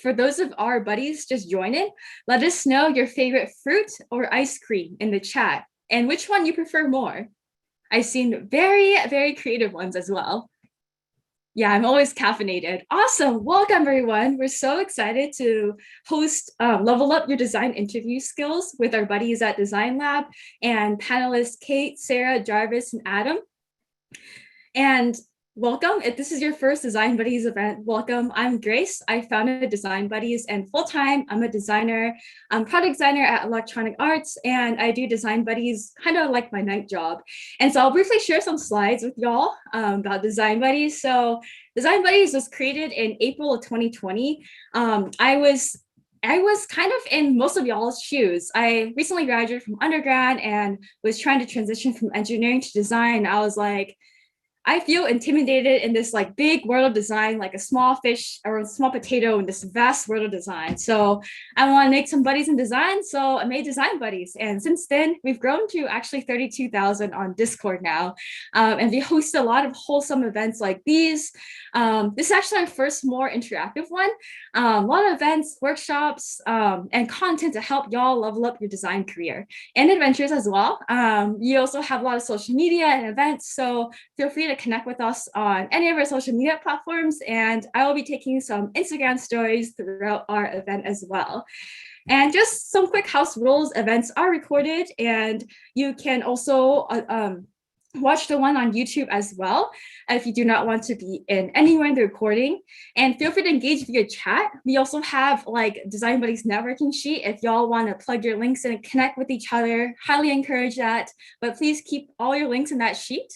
for those of our buddies just joining, let us know your favorite fruit or ice cream in the chat and which one you prefer more. I've seen very, very creative ones as well. Yeah, I'm always caffeinated. Awesome. Welcome, everyone. We're so excited to host Level Up Your Design Interview Skills with our buddies at Design Lab and panelists Kate, Sarah, Jarvis, and Adam. And welcome. If this is your first Design Buddies event, welcome. I'm Grace. I founded Design Buddies, and full-time, I'm a designer. I'm product designer at Electronic Arts, and I do Design Buddies kind of like my night job. And so I'll briefly share some slides with y'all about Design Buddies. So Design Buddies was created in April of 2020. I was kind of in most of y'all's shoes. I recently graduated from undergrad and was trying to transition from engineering to design. I was like, I feel intimidated in this like big world of design, like a small fish or a small potato in this vast world of design. So I want to make some buddies in design. So I made Design Buddies. And since then, we've grown to actually 32,000 on Discord now. And we host a lot of wholesome events like these. This is actually our first more interactive one. A lot of events, workshops, and content to help y'all level up your design career and adventures as well. You also have a lot of social media and events. So feel free to connect with us on any of our social media platforms, and I will be taking some Instagram stories throughout our event as well. And just some quick house rules: events are recorded, and you can also watch the one on YouTube as well if you do not want to be in anywhere in the recording. And feel free to engage via chat. We also have like Design Buddies networking sheet if y'all want to plug your links in and connect with each other. Highly encourage that, but please keep all your links in that sheet.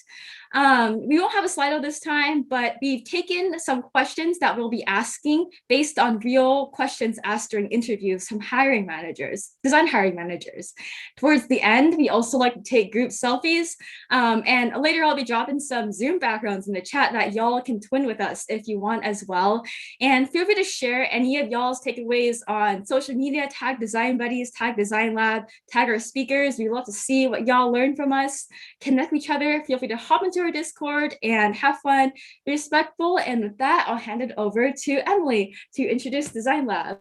We won't have a Slido this time, but we've taken some questions that we'll be asking based on real questions asked during interviews from hiring managers, design hiring managers. Towards the end, we also like to take group selfies. And later I'll be dropping some Zoom backgrounds in the chat that y'all can twin with us if you want as well. And feel free to share any of y'all's takeaways on social media, tag Design Buddies, tag Design Lab, tag our speakers. We love to see what y'all learn from us, connect with each other. Feel free to hop into our Discord and have fun, be respectful. And with that, I'll hand it over to Emily to introduce Design Lab.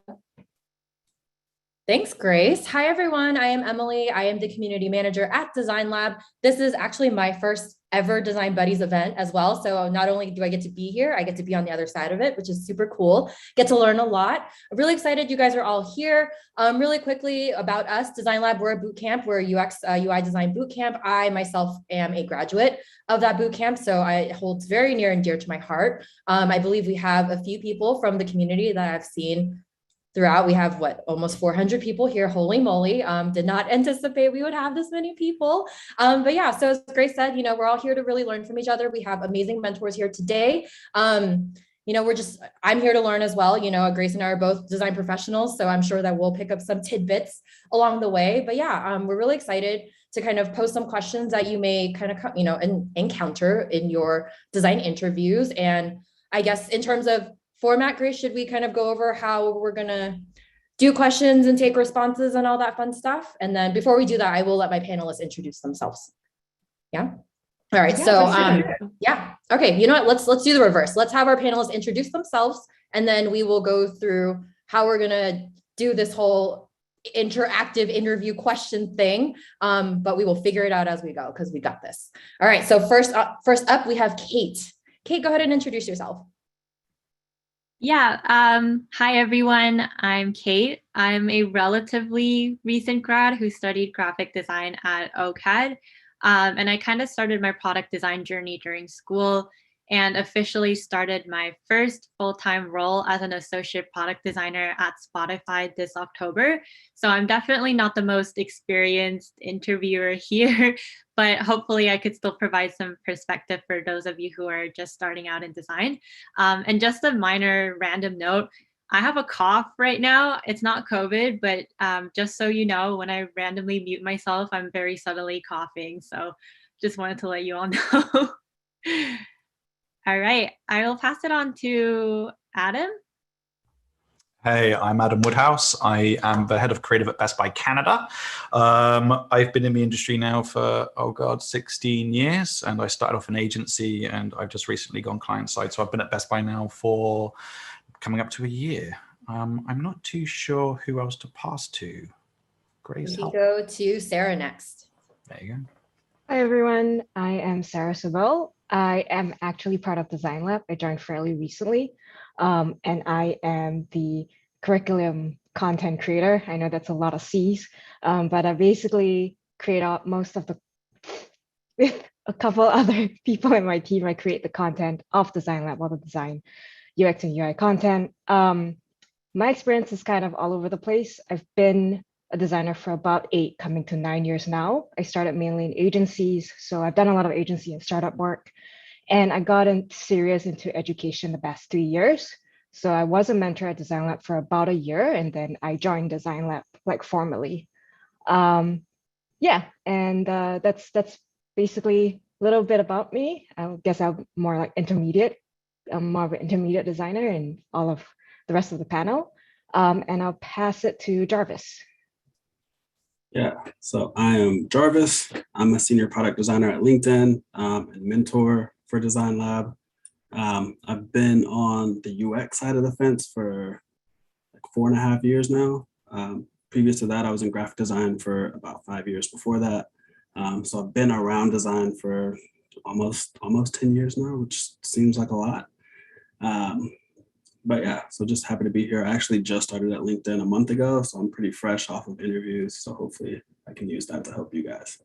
Thanks, Grace. Hi, everyone. I am Emily. I am the community manager at Design Lab. This is actually my first ever Design Buddies event as well. So not only do I get to be here, I get to be on the other side of it, which is super cool. Get to learn a lot. I'm really excited you guys are all here. Really quickly about us, Design Lab, we're a boot camp. We're a UX UI design boot camp. I myself am a graduate of that boot camp, so it holds very near and dear to my heart. I believe we have a few people from the community that I've seen throughout. We have almost 400 people here. Holy moly. Did not anticipate we would have this many people. But yeah, so as Grace said, we're all here to really learn from each other. We have amazing mentors here today. I'm here to learn as well. Grace and I are both design professionals, so I'm sure that we'll pick up some tidbits along the way. But yeah, we're really excited to kind of post some questions that you may kind of, encounter in your design interviews. And I guess in terms of format, Grace, should we kind of go over how we're going to do questions and take responses and all that fun stuff? And then before we do that, I will let my panelists introduce themselves. Yeah. All right. Yeah, so, yeah. Okay. You know what? Let's do the reverse. Let's have our panelists introduce themselves, and then we will go through how we're going to do this whole interactive interview question thing. But we will figure it out as we go, because we got this. All right. So first up, we have Kate. Kate, go ahead and introduce yourself. Yeah. Hi, everyone. I'm Kate. I'm a relatively recent grad who studied graphic design at OCAD. And I kind of started my product design journey during school and officially started my first full-time role as an associate product designer at Spotify this October. So I'm definitely not the most experienced interviewer here, but hopefully I could still provide some perspective for those of you who are just starting out in design. And just a minor random note, I have a cough right now. It's not COVID, but just so you know, when I randomly mute myself, I'm very subtly coughing. So just wanted to let you all know. All right, I will pass it on to Adam. Hey, I'm Adam Woodhouse. I am the head of creative at Bestbuy Canada. I've been in the industry now for, 16 years, and I started off an agency, and I've just recently gone client side. So I've been at Bestbuy now for coming up to a year. I'm not too sure who else to pass to. Grace, We help. go to Sarah next. There you go. Hi everyone, I am Sarah Sobel. I am actually part of Design Lab. I joined fairly recently, and I am the curriculum content creator. I know that's a lot of C's, but I basically create out most of the, with a couple other people in my team, I create the content of Design Lab, all the design, UX and UI content. My experience is kind of all over the place. I've been a designer for about 8, coming to 9 years now. I started mainly in agencies, so I've done a lot of agency and startup work. And I got serious into education the past 3 years. So I was a mentor at Design Lab for about a year, and then I joined Design Lab like formally. Yeah, and that's basically a little bit about me. I guess I'm more like intermediate. I'm more of an intermediate designer in all of the rest of the panel. And I'll pass it to Jarvis. Yeah, so I am Jarvis. I'm a senior product designer at LinkedIn and mentor for Design Lab. I've been on the UX side of the fence for like 4.5 years now. Previous to that, I was in graphic design for about 5 years before that. So I've been around design for almost 10 years now, which seems like a lot. But yeah, so just happy to be here. I actually just started at LinkedIn a month ago, so I'm pretty fresh off of interviews. So hopefully I can use that to help you guys.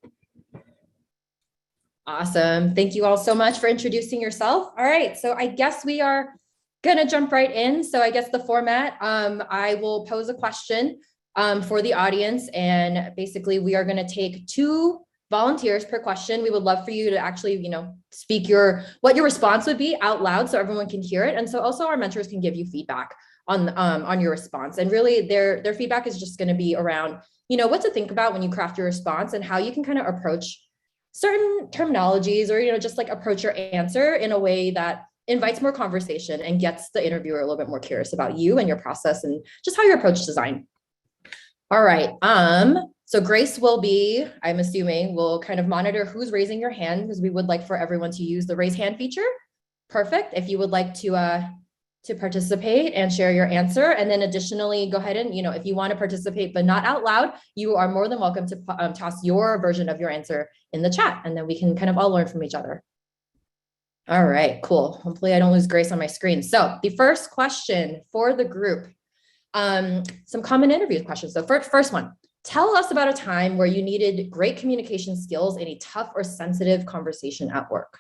Awesome. Thank you all so much for introducing yourself. All right, so I guess we are gonna jump right in. So I guess the format, I will pose a question for the audience, and basically we are gonna take 2 volunteers per question. We would love for you to actually, speak what your response would be out loud so everyone can hear it. And so also our mentors can give you feedback on your response. And really their feedback is just going to be around, what to think about when you craft your response and how you can kind of approach certain terminologies or, just like approach your answer in a way that invites more conversation and gets the interviewer a little bit more curious about you and your process and just how you approach design. All right. So Grace will be, I'm assuming, will kind of monitor who's raising your hand because we would like for everyone to use the raise hand feature. Perfect. If you would like to participate and share your answer. And then additionally, go ahead and, if you want to participate, but not out loud, you are more than welcome to toss your version of your answer in the chat. And then we can kind of all learn from each other. All right, cool. Hopefully I don't lose Grace on my screen. So the first question for the group, some common interview questions. So first one, tell us about a time where you needed great communication skills in a tough or sensitive conversation at work.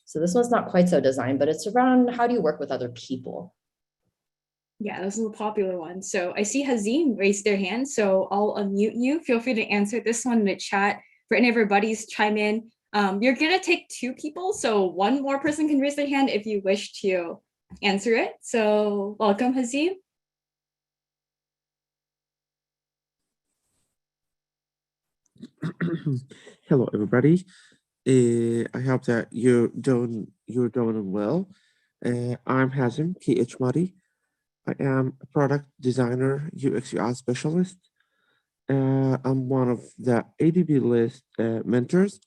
So this one's not quite so design, but it's around how do you work with other people? Yeah, this is a popular one. So I see Hazim raise their hand, so I'll unmute you. Feel free to answer this one in the chat. For any of our buddies, chime in. You're gonna take 2 people, so 1 more person can raise their hand if you wish to answer it. So welcome, Hazim. Hello, everybody. I hope that you're doing well. I'm Hazim K.H. Madi. I am a product designer, UX UI specialist. I'm one of the ADB list mentors.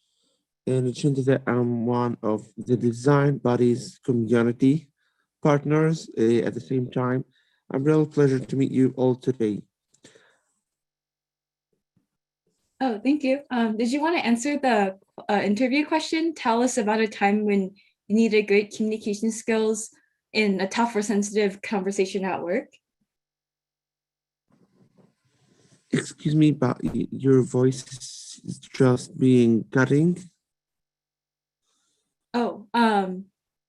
In addition to that, I'm one of the Design Buddies community partners. At the same time, I'm real pleasure to meet you all today. Oh, thank you. Did you want to answer the interview question? Tell us about a time when you needed great communication skills in a tough or sensitive conversation at work. Excuse me, but your voice is just being cutting. Oh,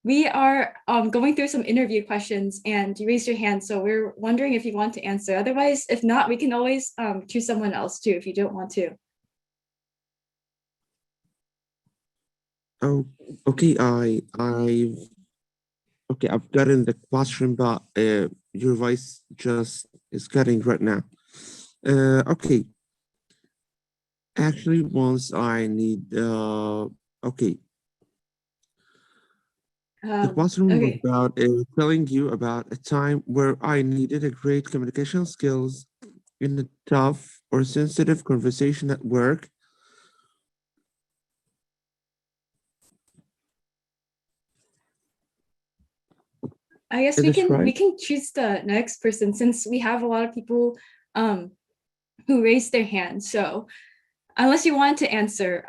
we are going through some interview questions and you raised your hand, so we're wondering if you want to answer. Otherwise, if not, we can always choose someone else too if you don't want to. Oh, okay. I've gotten the question, but your voice just is cutting right now. Okay. Actually, once I need okay. The question was about telling you about a time where I needed a great communication skills in a tough or sensitive conversation at work. I guess Is we this can right? choose the next person since we have a lot of people who raised their hand. So unless you wanted to answer,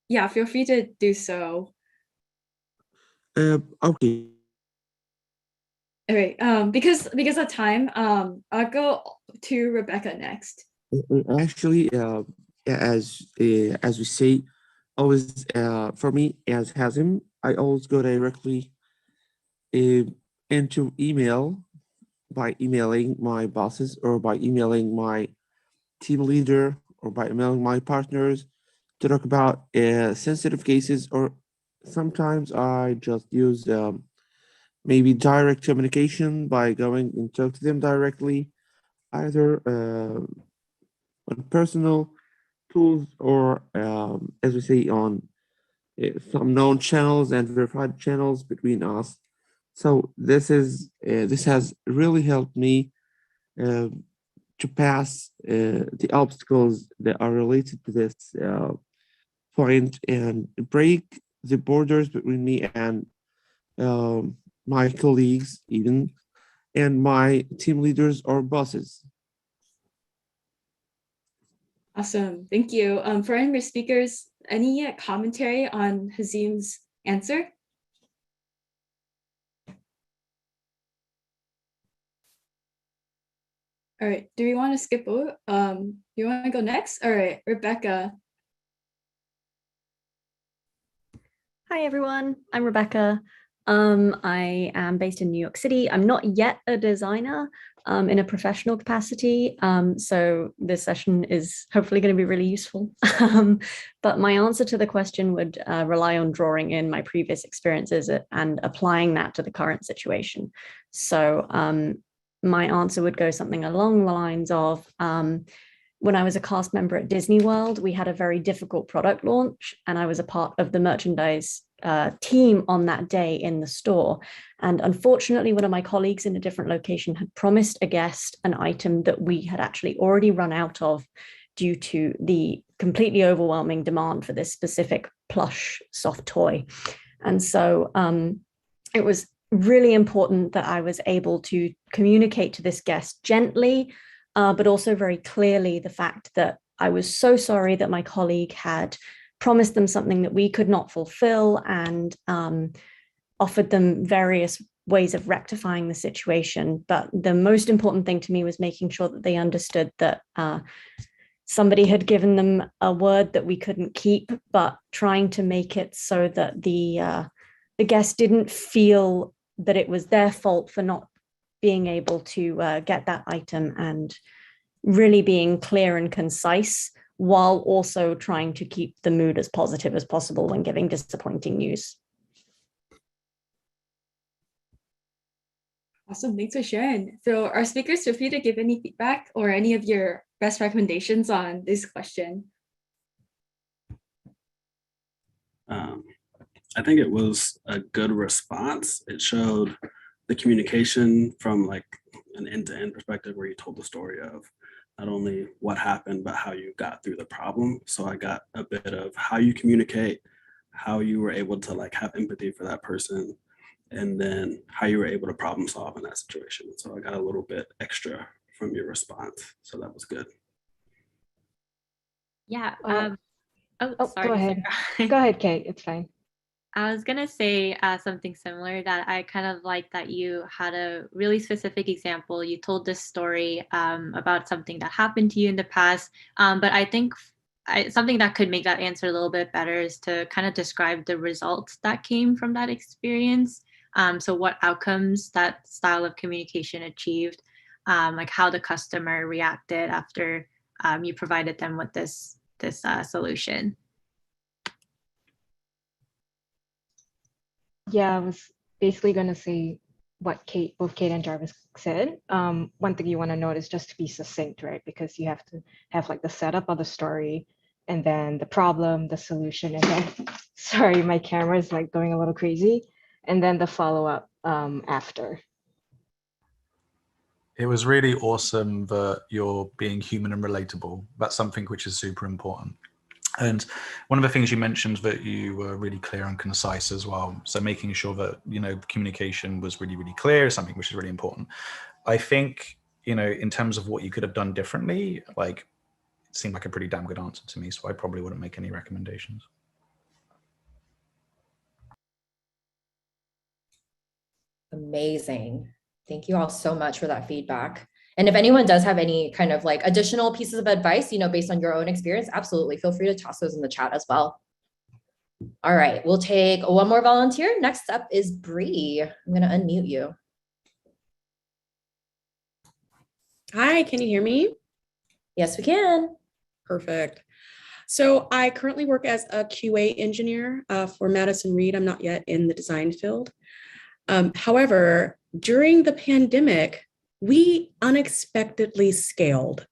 yeah, feel free to do so. Okay. All right. Because of time, I'll go to Rebecca next. Actually, as we say, always for me as Hazim, I always go directly into email by emailing my bosses or by emailing my team leader or by emailing my partners to talk about sensitive cases, or sometimes I just use maybe direct communication by going and talk to them directly, either on personal tools or as we say on some known channels and verified channels between us. So this has really helped me uh, to pass the obstacles that are related to this point and break the borders between me and my colleagues even and my team leaders or bosses. Awesome. Thank you. For any of your speakers, any commentary on Hazim's answer? All right. Do we want to skip over? You want to go next? All right, Rebecca. Hi, everyone. I'm Rebecca. I am based in New York City. I'm not yet a designer in a professional capacity. So this session is hopefully going to be really useful. But my answer to the question would rely on drawing in my previous experiences and applying that to the current situation. So my answer would go something along the lines of, when I was a cast member at Disney World, we had a very difficult product launch, and I was a part of the merchandise team on that day in the store. And unfortunately, one of my colleagues in a different location had promised a guest an item that we had actually already run out of due to the completely overwhelming demand for this specific plush soft toy. And so it was really important that I was able to communicate to this guest gently, but also very clearly the fact that I was so sorry that my colleague had promised them something that we could not fulfill, and offered them various ways of rectifying the situation. But the most important thing to me was making sure that they understood that somebody had given them a word that we couldn't keep, but trying to make it so that the guest didn't feel that it was their fault for not being able to get that item, and really being clear and concise while also trying to keep the mood as positive as possible when giving disappointing news. Awesome. Thanks for sharing. So our speakers, feel free to give any feedback or any of your best recommendations on this question. I think it was a good response. It showed the communication from like an end-to-end perspective, where you told the story of not only what happened, but how you got through the problem. So I got a bit of how you communicate, how you were able to like have empathy for that person, and then how you were able to problem solve in that situation. So I got a little bit extra from your response. So that was good. Yeah. Go Sorry. ahead. Sarah. Go ahead, Kate. It's fine. I was gonna say something similar, that I kind of like that you had a really specific example. You told this story about something that happened to you in the past, but I think something that could make that answer a little bit better is to kind of describe the results that came from that experience. So what outcomes that style of communication achieved, like how the customer reacted after you provided them with this solution. Yeah, I was basically going to say what both Kate and Jarvis said. One thing you want to note is just to be succinct, right? Because you have to have like the setup of the story, and then the problem, the solution, and then, sorry, my camera is like going a little crazy, and then the follow-up after. It was really awesome that you're being human and relatable. That's something which is super important. And one of the things you mentioned that you were really clear and concise as well. So making sure that, communication was really, really clear is something which is really important. I think, in terms of what you could have done differently, like, it seemed like a pretty damn good answer to me. So I probably wouldn't make any recommendations. Amazing. Thank you all so much for that feedback. And if anyone does have any kind of like additional pieces of advice, based on your own experience, absolutely feel free to toss those in the chat as well. All right, we'll take one more volunteer. Next up is Bree. I'm going to unmute you. Hi, can you hear me? Yes, we can. Perfect. So I currently work as a QA engineer for Madison Reed. I'm not yet in the design field. However, during the pandemic, we unexpectedly scaled.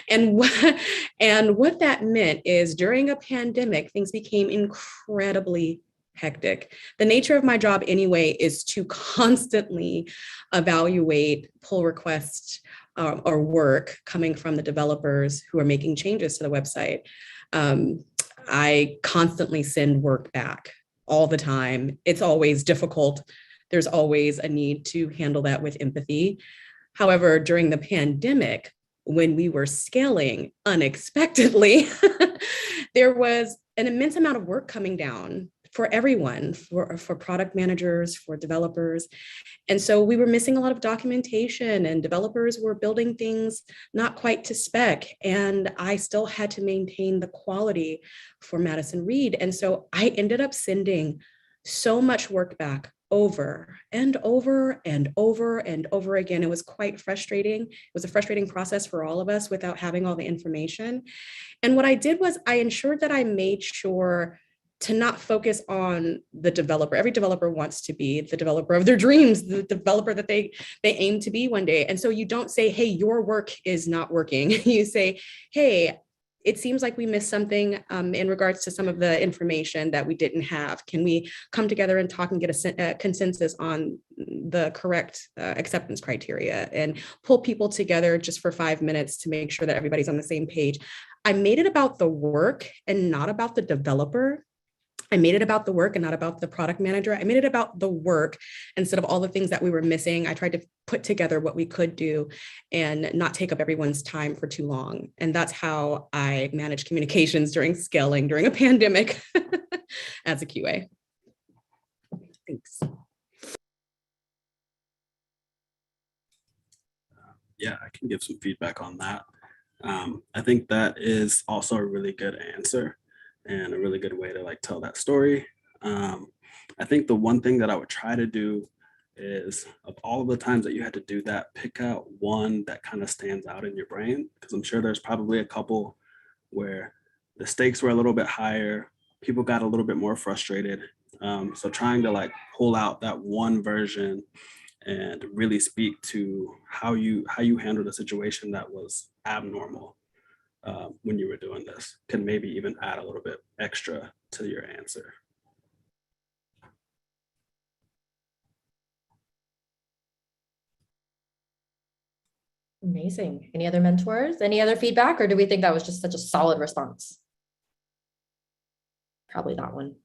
and what that meant is during a pandemic, things became incredibly hectic. The nature of my job anyway is to constantly evaluate pull requests or work coming from the developers who are making changes to the website. I constantly send work back all the time. It's always difficult. There's always a need to handle that with empathy. However, during the pandemic, when we were scaling unexpectedly, there was an immense amount of work coming down for everyone, for product managers, for developers. And so we were missing a lot of documentation, and developers were building things not quite to spec. And I still had to maintain the quality for Madison Reed. And so I ended up sending so much work back over and over and over and over again. It was quite frustrating. It was a frustrating process for all of us without having all the information. And what I did was I ensured that I made sure to not focus on the developer. Every developer wants to be the developer of their dreams, the developer that they aim to be one day. And so you don't say, hey, your work is not working. You say, hey, it seems like we missed something in regards to some of the information that we didn't have. Can we come together and talk and get a consensus on the correct acceptance criteria, and pull people together just for 5 minutes to make sure that everybody's on the same page? I made it about the work and not about the developer. I made it about the work and not about the product manager. I made it about the work instead of all the things that we were missing. I tried to put together what we could do and not take up everyone's time for too long. And that's how I manage communications during scaling during a pandemic as a QA. Thanks. Yeah, I can give some feedback on that. I think that is also a really good answer and a really good way to like tell that story. I think the one thing that I would try to do is, of all of the times that you had to do that, pick out one that kind of stands out in your brain, because I'm sure there's probably a couple where the stakes were a little bit higher, people got a little bit more frustrated. So trying to like pull out that one version and really speak to how you handled a situation that was abnormal when you were doing this can maybe even add a little bit extra to your answer. Amazing. Any other mentors? Any other feedback, or do we think that was just such a solid response? Probably that one.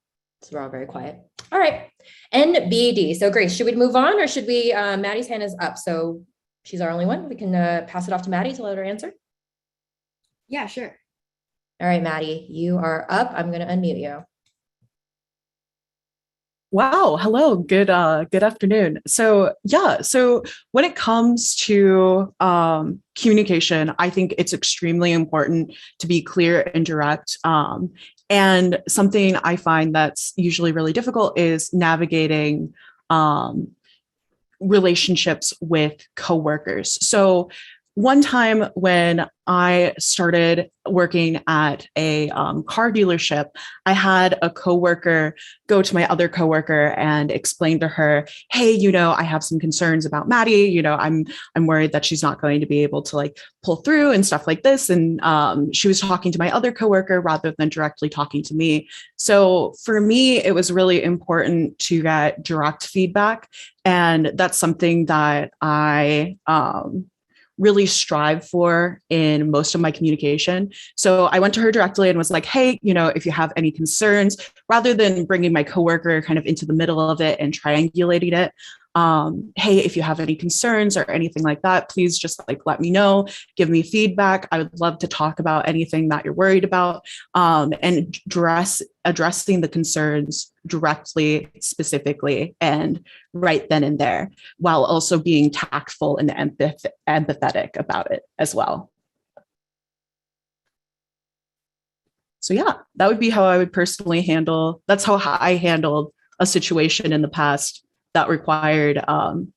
So we're all very quiet. All right. NBD. So Grace, should we move on, or should we? Maddie's hand is up, so she's our only one. We can pass it off to Maddie to let her answer. Yeah, sure. All right, Maddie, you are up. I'm going to unmute you. Wow. Hello. Good afternoon. So when it comes to communication, I think it's extremely important to be clear and direct. And something I find that's usually really difficult is navigating relationships with coworkers. So one time when I started working at a car dealership, I had a coworker go to my other coworker and explain to her, hey, I have some concerns about Maddie. I'm worried that she's not going to be able to like pull through and stuff like this. And she was talking to my other coworker rather than directly talking to me. So for me, it was really important to get direct feedback. And that's something that I really strive for in most of my communication. So I went to her directly and was like, hey, if you have any concerns, rather than bringing my coworker kind of into the middle of it and triangulating it, hey, if you have any concerns or anything like that, please just let me know, give me feedback. I would love to talk about anything that you're worried about, and addressing the concerns directly, specifically, and right then and there, while also being tactful and empathetic about it as well. So yeah, that would be how I would personally that's how I handled a situation in the past that required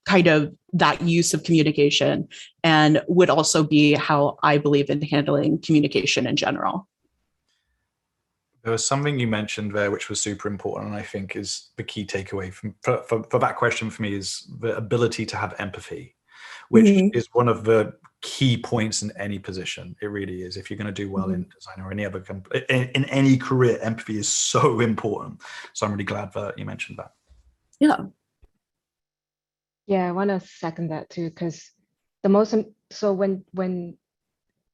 kind of that use of communication, and would also be how I believe in handling communication in general. There was something you mentioned there which was super important, and I think is the key takeaway for that question for me, is the ability to have empathy, which is one of the key points in any position. It really is. If you're going to do well in design or any other in any career, empathy is so important. So I'm really glad that you mentioned that. Yeah, I want to second that too, because so when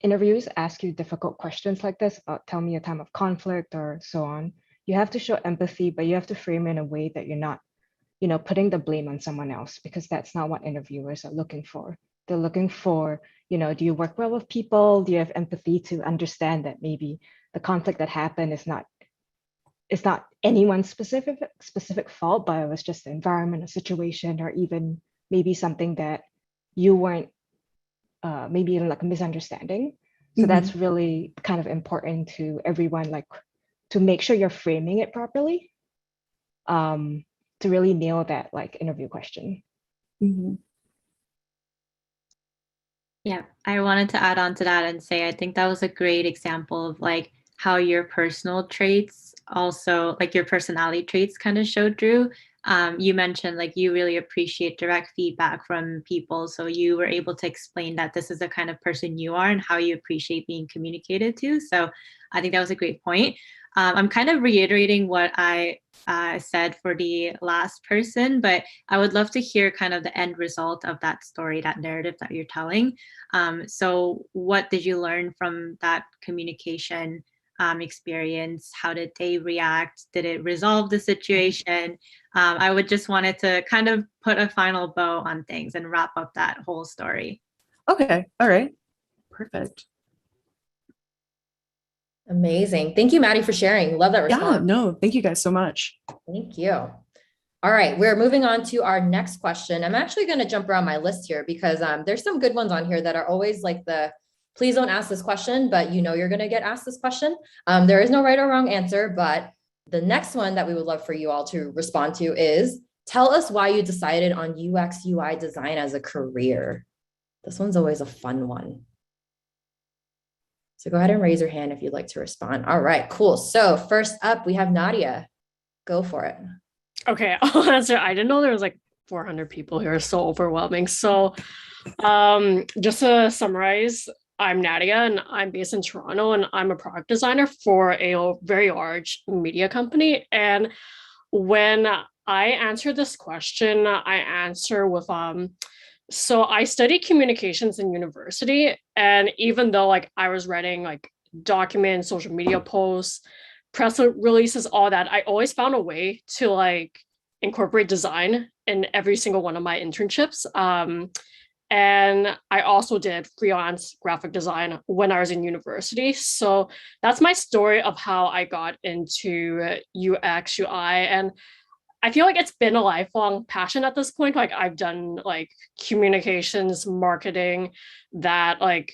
interviews ask you difficult questions like this about tell me a time of conflict or so on, you have to show empathy, but you have to frame it in a way that you're not, putting the blame on someone else, because that's not what interviewers are looking for. They're looking for, do you work well with people? Do you have empathy to understand that maybe the conflict that happened is not anyone's specific fault, but it was just the environment, a situation, or even maybe something that you weren't, maybe like a misunderstanding. So that's really kind of important to everyone, like to make sure you're framing it properly, to really nail that like interview question. Yeah, I wanted to add on to that and say I think that was a great example of like how your personal traits also, like your personality traits kind of showed through. You mentioned like you really appreciate direct feedback from people. So you were able to explain that this is the kind of person you are and how you appreciate being communicated to. So I think that was a great point. I'm kind of reiterating what I said for the last person, but I would love to hear kind of the end result of that story, that narrative that you're telling. So what did you learn from that communication experience? How did they react? Did it resolve the situation? I would just wanted to kind of put a final bow on things and wrap up that whole story. Okay. All right. Perfect. Amazing. Thank you, Maddie, for sharing. Love that response. Yeah, no, thank you guys so much. Thank you. All right, we're moving on to our next question. I'm actually going to jump around my list here because there's some good ones on here that are always like please don't ask this question, but you're going to get asked this question. There is no right or wrong answer, but the next one that we would love for you all to respond to is, tell us why you decided on UX UI design as a career. This one's always a fun one. So go ahead and raise your hand if you'd like to respond. All right, cool. So first up, we have Nadia. Go for it. Okay, I'll answer. I didn't know there was like 400 people here. It's so overwhelming. So just to summarize, I'm Nadia and I'm based in Toronto and I'm a product designer for a very large media company. And when I answer this question, I answer with so I studied communications in university, and even though like I was writing like documents, social media posts, press releases, all that, I always found a way to like incorporate design in every single one of my internships. And I also did freelance graphic design when I was in university. So that's my story of how I got into UX, UI. And I feel like it's been a lifelong passion at this point. Like I've done like communications, marketing, that like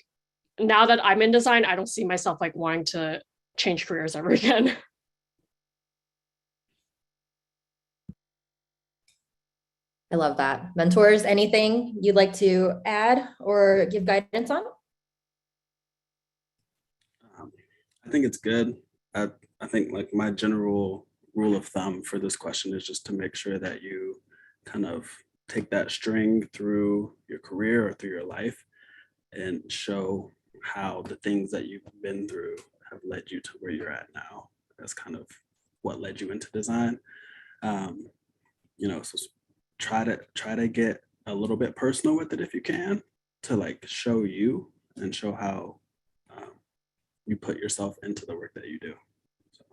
now that I'm in design, I don't see myself like wanting to change careers ever again. I love that. Mentors, anything you'd like to add or give guidance on? I think it's good. I think like my general rule of thumb for this question is just to make sure that you kind of take that string through your career or through your life and show how the things that you've been through have led you to where you're at now. That's kind of what led you into design. So try to get a little bit personal with it if you can. to like show you and show how you put yourself into the work that you do. So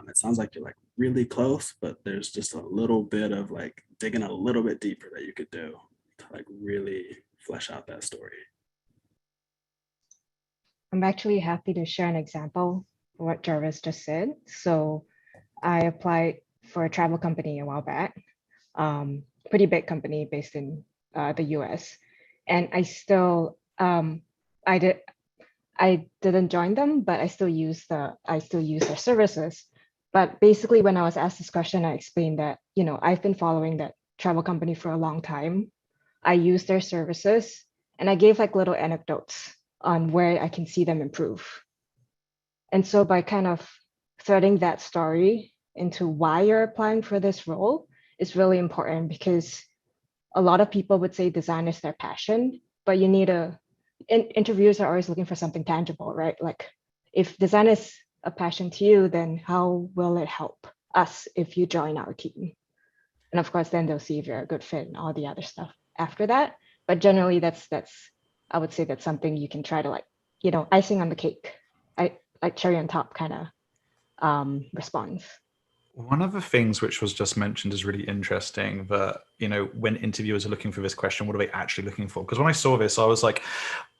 it sounds like you're like really close, but there's just a little bit of like digging a little bit deeper that you could do to like really flesh out that story. I'm actually happy to share an example of what Jarvis just said. So I applied for a travel company a while back, pretty big company based in the US. And I still, I didn't join them, but I still use their services. But basically when I was asked this question, I explained that, I've been following that travel company for a long time. I use their services and I gave like little anecdotes on where I can see them improve. And so by kind of threading that story into why you're applying for this role is really important, because a lot of people would say design is their passion, but you need interviewers are always looking for something tangible, right? Like if design is a passion to you, then how will it help us if you join our team? And of course, then they'll see if you're a good fit and all the other stuff after that. But generally that's I would say that's something you can try to like, icing on the cake, like cherry on top kind of response. One of the things which was just mentioned is really interesting, that, when interviewers are looking for this question, what are they actually looking for? Because when I saw this, I was like,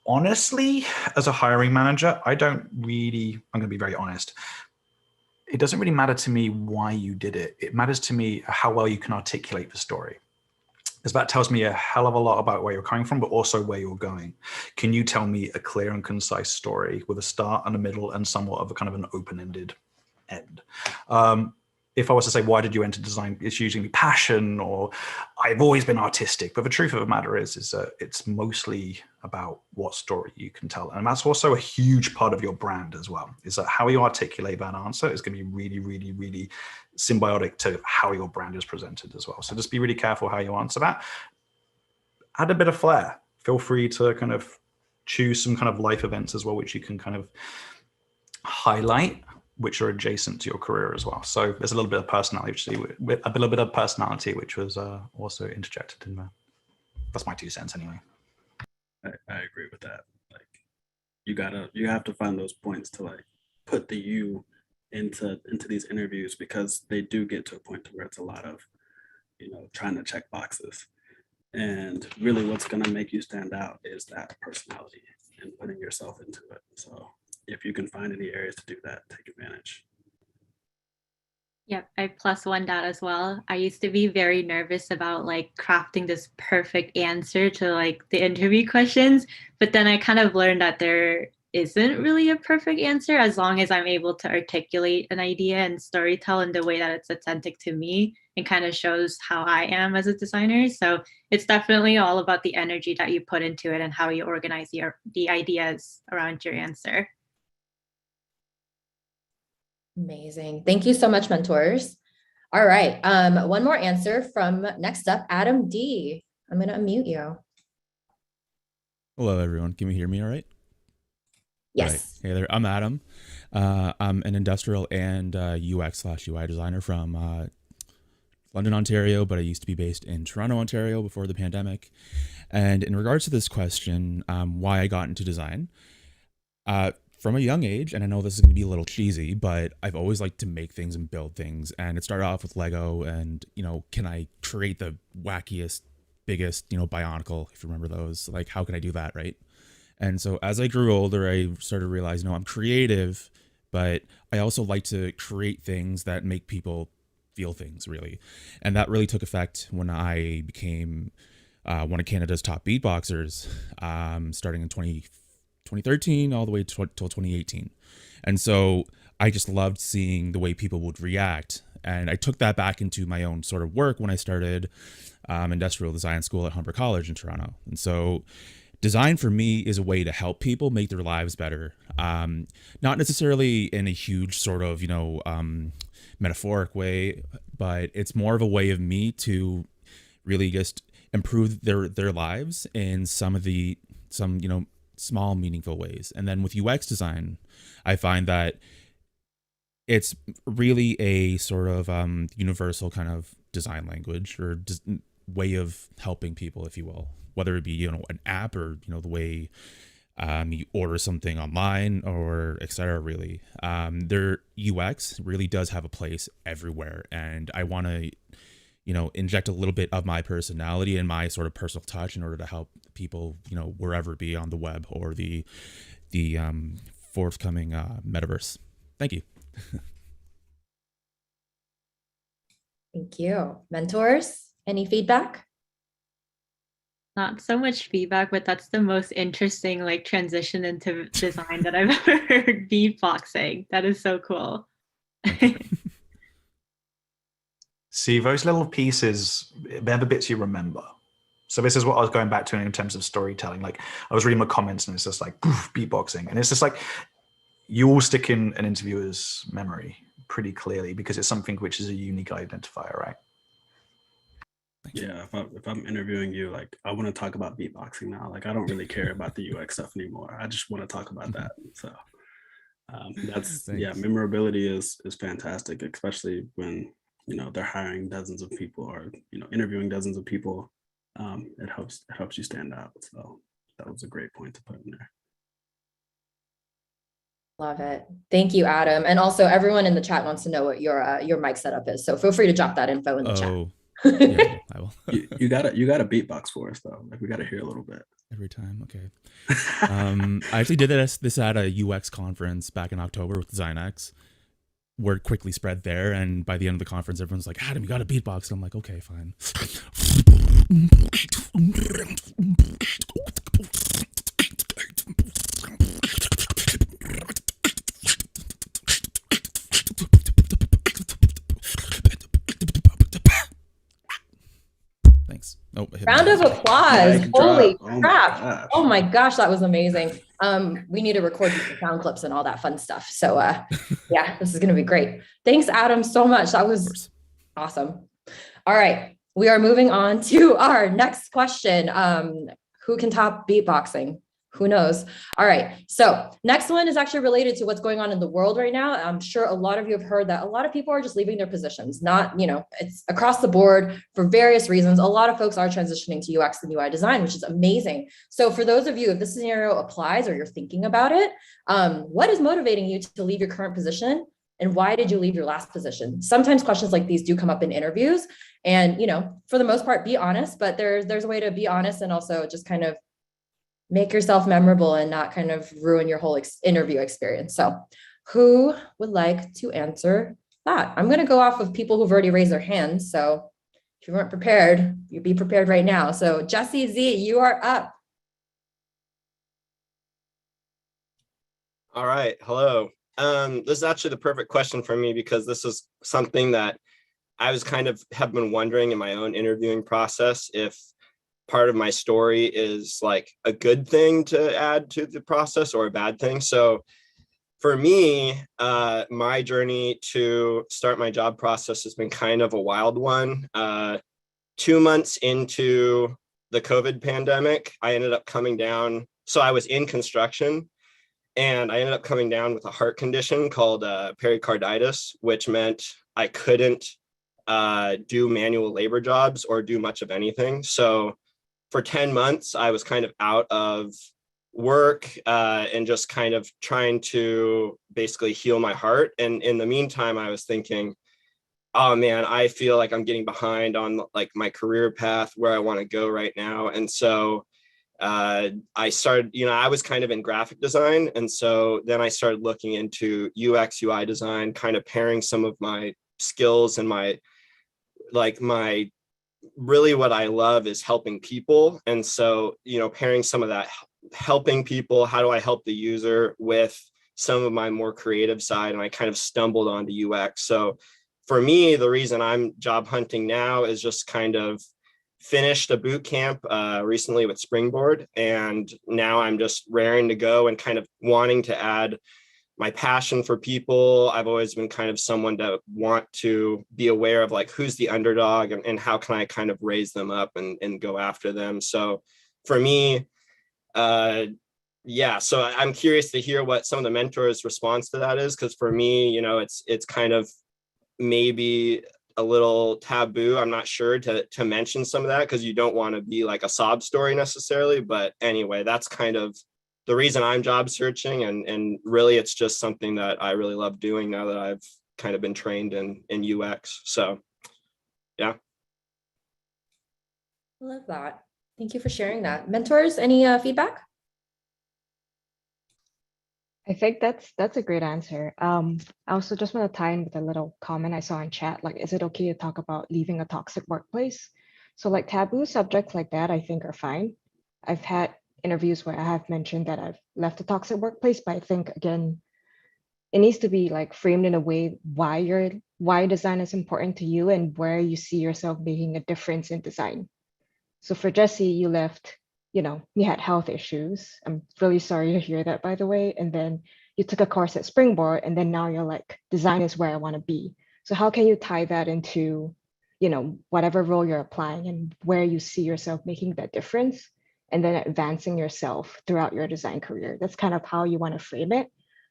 honestly, as a hiring manager, I'm going to be very honest. It doesn't really matter to me why you did it. It matters to me how well you can articulate the story. Because that tells me a hell of a lot about where you're coming from, but also where you're going. Can you tell me a clear and concise story with a start and a middle and somewhat of a kind of an open-ended end? If I was to say, why did you enter design? It's usually passion, or I've always been artistic. But the truth of the matter is that it's mostly about what story you can tell. And that's also a huge part of your brand as well, is that how you articulate that answer is going to be really, really, really symbiotic to how your brand is presented as well. So just be really careful how you answer that. Add a bit of flair. Feel free to kind of choose some kind of life events as well, which you can kind of highlight, which are adjacent to your career as well. So there's a little bit of personality, which was also interjected in there. That's my 2 cents anyway. I agree with that. Like you have to find those points to like put the you into these interviews, because they do get to a point to where it's a lot of, trying to check boxes. And really what's going to make you stand out is that personality and putting yourself into it. So if you can find any areas to do that, take advantage. Yep, I +1 that as well. I used to be very nervous about like crafting this perfect answer to like the interview questions, but then I kind of learned that there isn't really a perfect answer, as long as I'm able to articulate an idea and storytell in the way that it's authentic to me and kind of shows how I am as a designer. So it's definitely all about the energy that you put into it and how you organize the ideas around your answer. Amazing. Thank you so much, mentors. All right. One more answer from next up, Adam D. I'm going to unmute you. Hello, everyone. Can you hear me all right? Yes. Right. Hey there. I'm Adam. I'm an industrial and UX/UI designer from London, Ontario, but I used to be based in Toronto, Ontario before the pandemic. And in regards to this question, why I got into design, from a young age, and I know this is going to be a little cheesy, but I've always liked to make things and build things. And it started off with Lego and, can I create the wackiest, biggest, Bionicle, if you remember those? Like, how can I do that, right? And so as I grew older, I started realizing, I'm creative, but I also like to create things that make people feel things, really. And that really took effect when I became one of Canada's top beatboxers, starting in 2013 all the way till 2018. And so I just loved seeing the way people would react. And I took that back into my own sort of work when I started industrial design school at Humber College in Toronto. And so design for me is a way to help people make their lives better. Not necessarily in a huge sort of, metaphoric way, but it's more of a way of me to really just improve their lives in some small meaningful ways. And then with UX design, I find that it's really a sort of universal kind of design language, or way of helping people, if you will, whether it be, you know, an app or, you know, the way you order something online or et cetera, really. Their UX really does have a place everywhere. And I want to, you know, inject a little bit of my personality and my sort of personal touch in order to help people, you know, wherever it be on the web or the forthcoming metaverse. Thank you. Thank you. Mentors, any feedback? Not so much feedback, but that's the most interesting like transition into design that I've ever heard. Beatboxing. That is so cool. See, those little pieces, they're the bits you remember. So this is what I was going back to in terms of storytelling. Like I was reading my comments and it's just like poof, beatboxing. And it's just like you all stick in an interviewer's memory pretty clearly because it's something which is a unique identifier, right? Yeah, if I'm interviewing you, like I want to talk about beatboxing now. Like I don't really care about the UX stuff anymore. I just want to talk about that. So that's yeah, memorability is fantastic, especially when you know they're hiring dozens of people or you know interviewing dozens of people. It helps you stand out. So that was a great point to put in there. Love it. Thank you, Adam. And also everyone in the chat wants to know what your mic setup is. So feel free to drop that info in the chat. Yeah, I will. you gotta beatbox for us though. Like we gotta hear a little bit every time. Okay. I actually did this at a UX conference back in October with DesignX. Word quickly spread there, and by the end of the conference, everyone's like, "Adam, you got a beatbox." And I'm like, "Okay, fine." Thanks. Oh, round of applause. Holy crap. Oh my gosh, that was amazing. We need to record sound clips and all that fun stuff. So yeah, this is going to be great. Thanks, Adam, so much. That was awesome. All right, we are moving on to our next question. Who can top beatboxing? Who knows? All right. So next one is actually related to what's going on in the world right now. I'm sure a lot of you have heard that a lot of people are just leaving their positions, not, you know, it's across the board for various reasons. A lot of folks are transitioning to UX and UI design, which is amazing. So for those of you, if this scenario applies or you're thinking about it, what is motivating you to leave your current position? And why did you leave your last position? Sometimes questions like these do come up in interviews and, you know, for the most part, be honest, but there's a way to be honest and also just kind of make yourself memorable and not kind of ruin your whole interview experience. So who would like to answer that? I'm going to go off of people who've already raised their hands. So if you weren't prepared, you'd be prepared right now. So Jesse Z, you are up. All right. Hello. This is actually the perfect question for me because this is something that I was have been wondering in my own interviewing process if part of my story is like a good thing to add to the process or a bad thing. So for me, my journey to start my job process has been kind of a wild one. 2 months into the COVID pandemic, I ended up coming down. So I was in construction and I ended up coming down with a heart condition called pericarditis, which meant I couldn't do manual labor jobs or do much of anything. So for 10 months, I was kind of out of work and just kind of trying to basically heal my heart. And in the meantime, I was thinking, oh man, I feel like I'm getting behind on like my career path where I want to go right now. And so I started, you know, I was kind of in graphic design. And so then I started looking into UX, UI design, kind of pairing some of my skills and my really what I love is helping people. And so, you know, pairing some of that helping people, how do I help the user with some of my more creative side? And I kind of stumbled onto UX. So for me, the reason I'm job hunting now is just kind of finished a boot camp recently with Springboard. And now I'm just raring to go and kind of wanting to add my passion for people. I've always been kind of someone that want to be aware of like who's the underdog and how can I kind of raise them up and go after them. So for me, yeah, so I'm curious to hear what some of the mentors' response to that is, because for me, you know, it's kind of maybe a little taboo, I'm not sure, to mention some of that because you don't want to be like a sob story necessarily. But anyway, that's kind of the reason I'm job searching. And really, it's just something that I really love doing now that I've kind of been trained in UX. So, yeah. I love that. Thank you for sharing that. Mentors, any feedback? I think that's a great answer. I also just want to tie in with a little comment I saw in chat. Like, is it okay to talk about leaving a toxic workplace? So like taboo subjects like that, I think are fine. I've had interviews where I have mentioned that I've left a toxic workplace, but I think again, it needs to be like framed in a way why design is important to you and where you see yourself making a difference in design. So for Jesse, you left, you had health issues. I'm really sorry to hear that, by the way. And then you took a course at Springboard, and then now you're like, design is where I want to be. So how can you tie that into, whatever role you're applying and where you see yourself making that difference, and then advancing yourself throughout your design career? That's kind of how you want to frame it.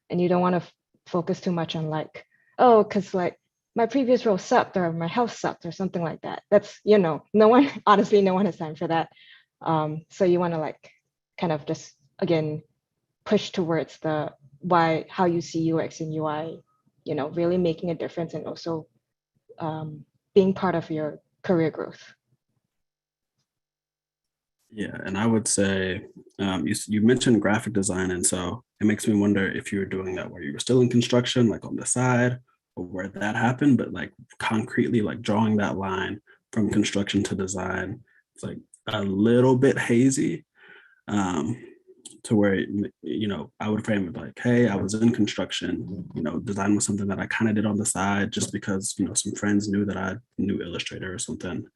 And you don't want to focus too much on like, oh, because like my previous role sucked or my health sucked or something like that. That's, no one, honestly, no one has time for that. So you want to like kind of just, again, push towards how you see UX and UI, really making a difference and also being part of your career growth. Yeah, and I would say you mentioned graphic design, and so it makes me wonder if you were doing that where you were still in construction, like on the side, or where that happened, but like concretely, like drawing that line from construction to design, it's like a little bit hazy, to where I would frame it like, hey, I was in construction, design was something that I kind of did on the side just because some friends knew that I knew Illustrator or something,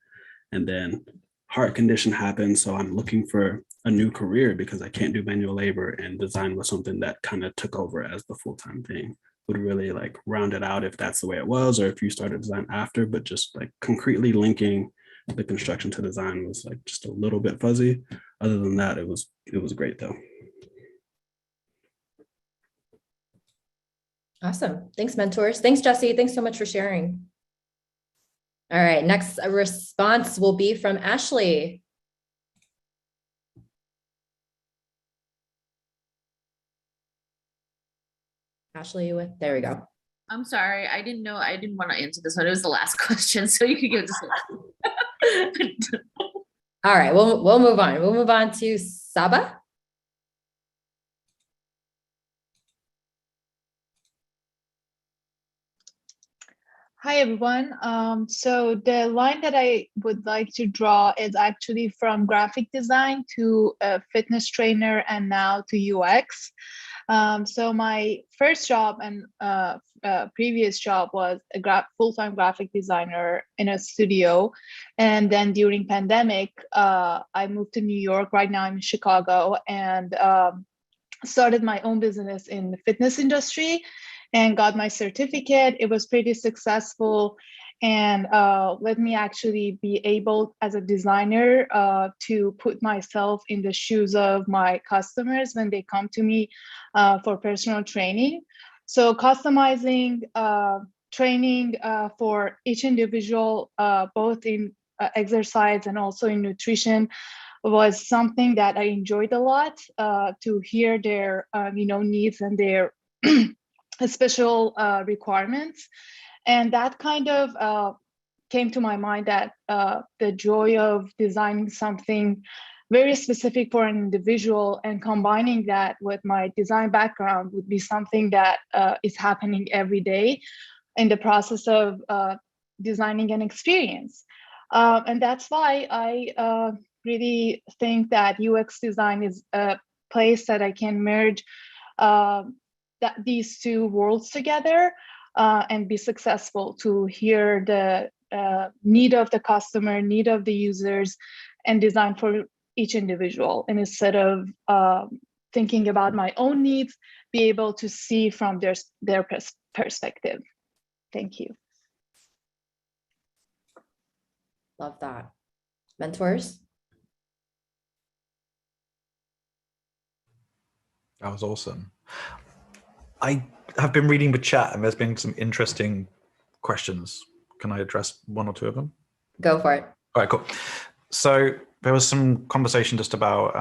and then heart condition happened, so I'm looking for a new career because I can't do manual labor, and design was something that kind of took over as the full-time thing. Would really like round it out if that's the way it was, or if you started design after, but just like concretely linking the construction to design was like just a little bit fuzzy. Other than that, it was great though. Awesome. Thanks, mentors. Thanks, Jesse. Thanks so much for sharing. All right, next response will be from Ashley. Ashley, there we go. I'm sorry, I didn't want to answer this one. It was the last question, so you could give this one. All right, we'll move on. We'll move on to Saba. Hi, everyone. So the line that I would like to draw is actually from graphic design to a fitness trainer and now to UX. So my first job and previous job was a full-time graphic designer in a studio. And then during pandemic, I moved to New York. Right now I'm in Chicago, and started my own business in the fitness industry and got my certificate. It was pretty successful and let me actually be able as a designer to put myself in the shoes of my customers when they come to me for personal training. So customizing training for each individual, both in exercise and also in nutrition, was something that I enjoyed a lot, to hear their needs and their special requirements. And that kind of came to my mind that the joy of designing something very specific for an individual and combining that with my design background would be something that is happening every day in the process of designing an experience. And that's why I really think that UX design is a place that I can merge these two worlds together and be successful to hear the need of the customer, need of the users, and design for each individual. And instead of thinking about my own needs, be able to see from their perspective. Thank you. Love that. Mentors? That was awesome. I have been reading the chat and there's been some interesting questions can I address one or two of them? Go for it. All right, cool. So there was some conversation just about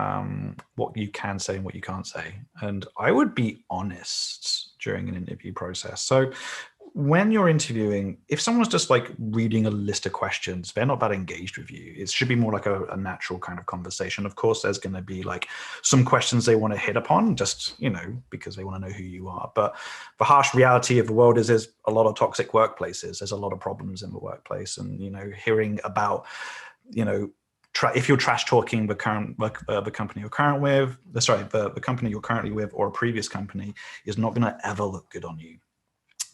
what you can say and what you can't say. And I would be honest during an interview process. So when you're interviewing, if someone's just like reading a list of questions, they're not that engaged with you. It should be more like a natural kind of conversation. Of course, there's going to be like some questions they want to hit upon, just, because they want to know who you are. But the harsh reality of the world is there's a lot of toxic workplaces. There's a lot of problems in the workplace. And, hearing about, if you're trash talking the company you're currently with or a previous company is not going to ever look good on you.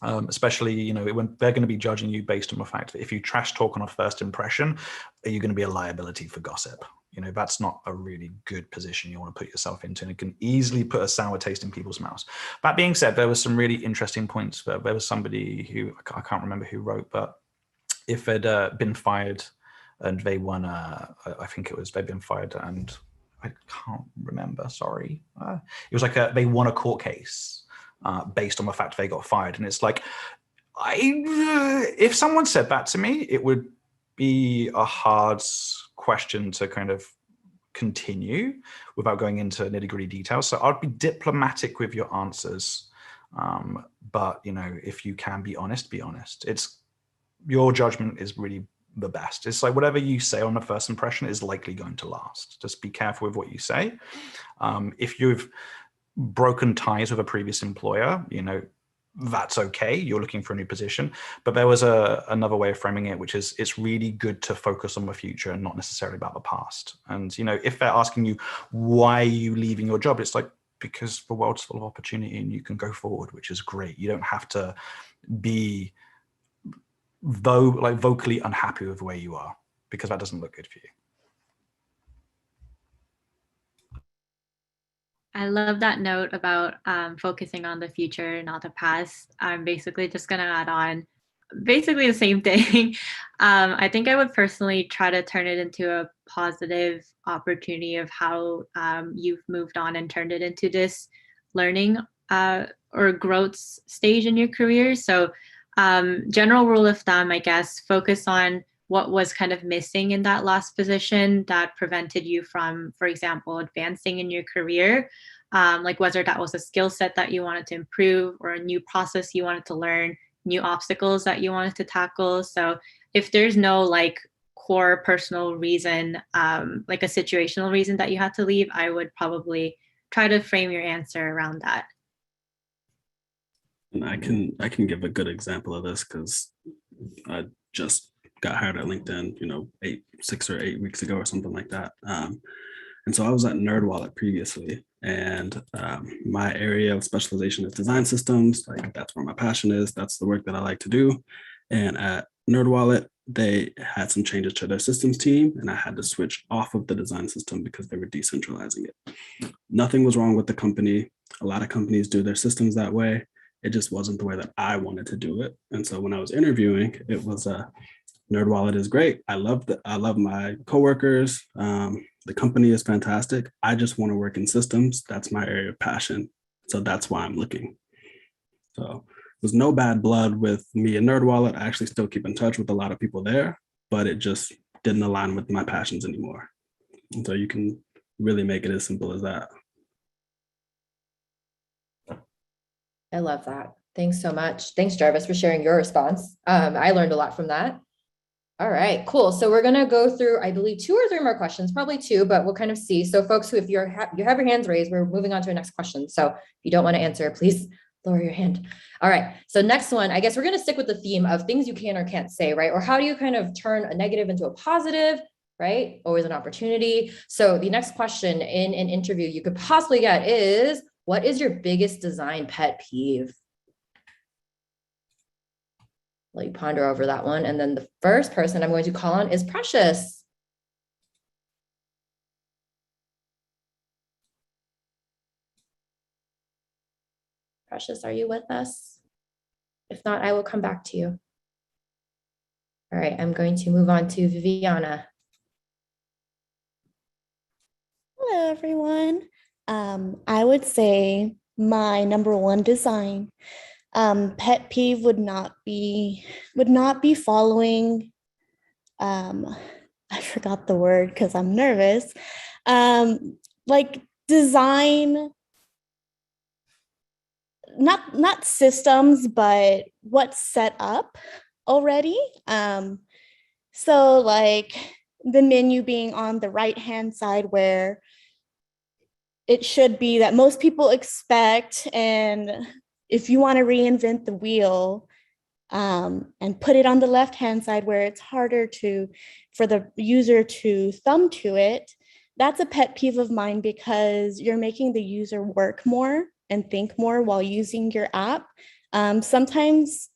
Especially, when they're going to be judging you based on the fact that if you trash talk on a first impression, are you going to be a liability for gossip? That's not a really good position you want to put yourself into, and it can easily put a sour taste in people's mouths. That being said, there was some really interesting points. There was somebody who, I can't remember who wrote, but if they'd been fired and they won, I think it was they'd been fired and I can't remember, sorry. It was like they won a court case. Based on the fact they got fired. And it's like, if someone said that to me, it would be a hard question to kind of continue without going into nitty-gritty details. So I'd be diplomatic with your answers. But, if you can be honest, be honest. Your judgment is really the best. It's like whatever you say on the first impression is likely going to last. Just be careful with what you say. If you've broken ties with a previous employer, that's okay. You're looking for a new position. But there was another way of framing it, which is it's really good to focus on the future and not necessarily about the past. And, if they're asking you, why are you leaving your job? It's like, because the world's full of opportunity and you can go forward, which is great. You don't have to be vocally unhappy with where you are, because that doesn't look good for you. I love that note about focusing on the future, not the past. I'm basically just going to add on basically the same thing. I think I would personally try to turn it into a positive opportunity of how you've moved on and turned it into this learning or growth stage in your career. So general rule of thumb, I guess, focus on what was kind of missing in that last position that prevented you from, for example, advancing in your career, like whether that was a skill set that you wanted to improve or a new process you wanted to learn, new obstacles that you wanted to tackle. So if there's no like core personal reason, like a situational reason that you had to leave, I would probably try to frame your answer around that. And I can give a good example of this because I just got hired at LinkedIn, 6 or 8 weeks ago or something like that. And so I was at NerdWallet previously, and my area of specialization is design systems. Like that's where my passion is. That's the work that I like to do. And at NerdWallet, they had some changes to their systems team, and I had to switch off of the design system because they were decentralizing it. Nothing was wrong with the company. A lot of companies do their systems that way. It just wasn't the way that I wanted to do it. And so when I was interviewing, it was NerdWallet is great. I love my coworkers. The company is fantastic. I just want to work in systems. That's my area of passion. So that's why I'm looking. So there's no bad blood with me and NerdWallet. I actually still keep in touch with a lot of people there, but it just didn't align with my passions anymore. And so you can really make it as simple as that. I love that. Thanks so much. Thanks, Jarvis, for sharing your response. I learned a lot from that. All right, cool. So we're going to go through, I believe, 2 or 3 more questions, probably 2, but we'll kind of see. So folks, if you have your hands raised, we're moving on to our next question. So if you don't want to answer, please lower your hand. All right. So next one, I guess we're going to stick with the theme of things you can or can't say, right? Or how do you kind of turn a negative into a positive, right? Always an opportunity. So the next question in an interview you could possibly get is, what is your biggest design pet peeve? Let you ponder over that one. And then the first person I'm going to call on is Precious. Precious, are you with us? If not, I will come back to you. All right, I'm going to move on to Viviana. Hello, everyone. I would say my number one design Pet peeve would not be following, I forgot the word because I'm nervous. Like design, not systems, but what's set up already. So like the menu being on the right-hand side where it should be that most people expect, and if you want to reinvent the wheel, and put it on the left-hand side where it's harder for the user to thumb to it, that's a pet peeve of mine because you're making the user work more and think more while using your app. Sometimes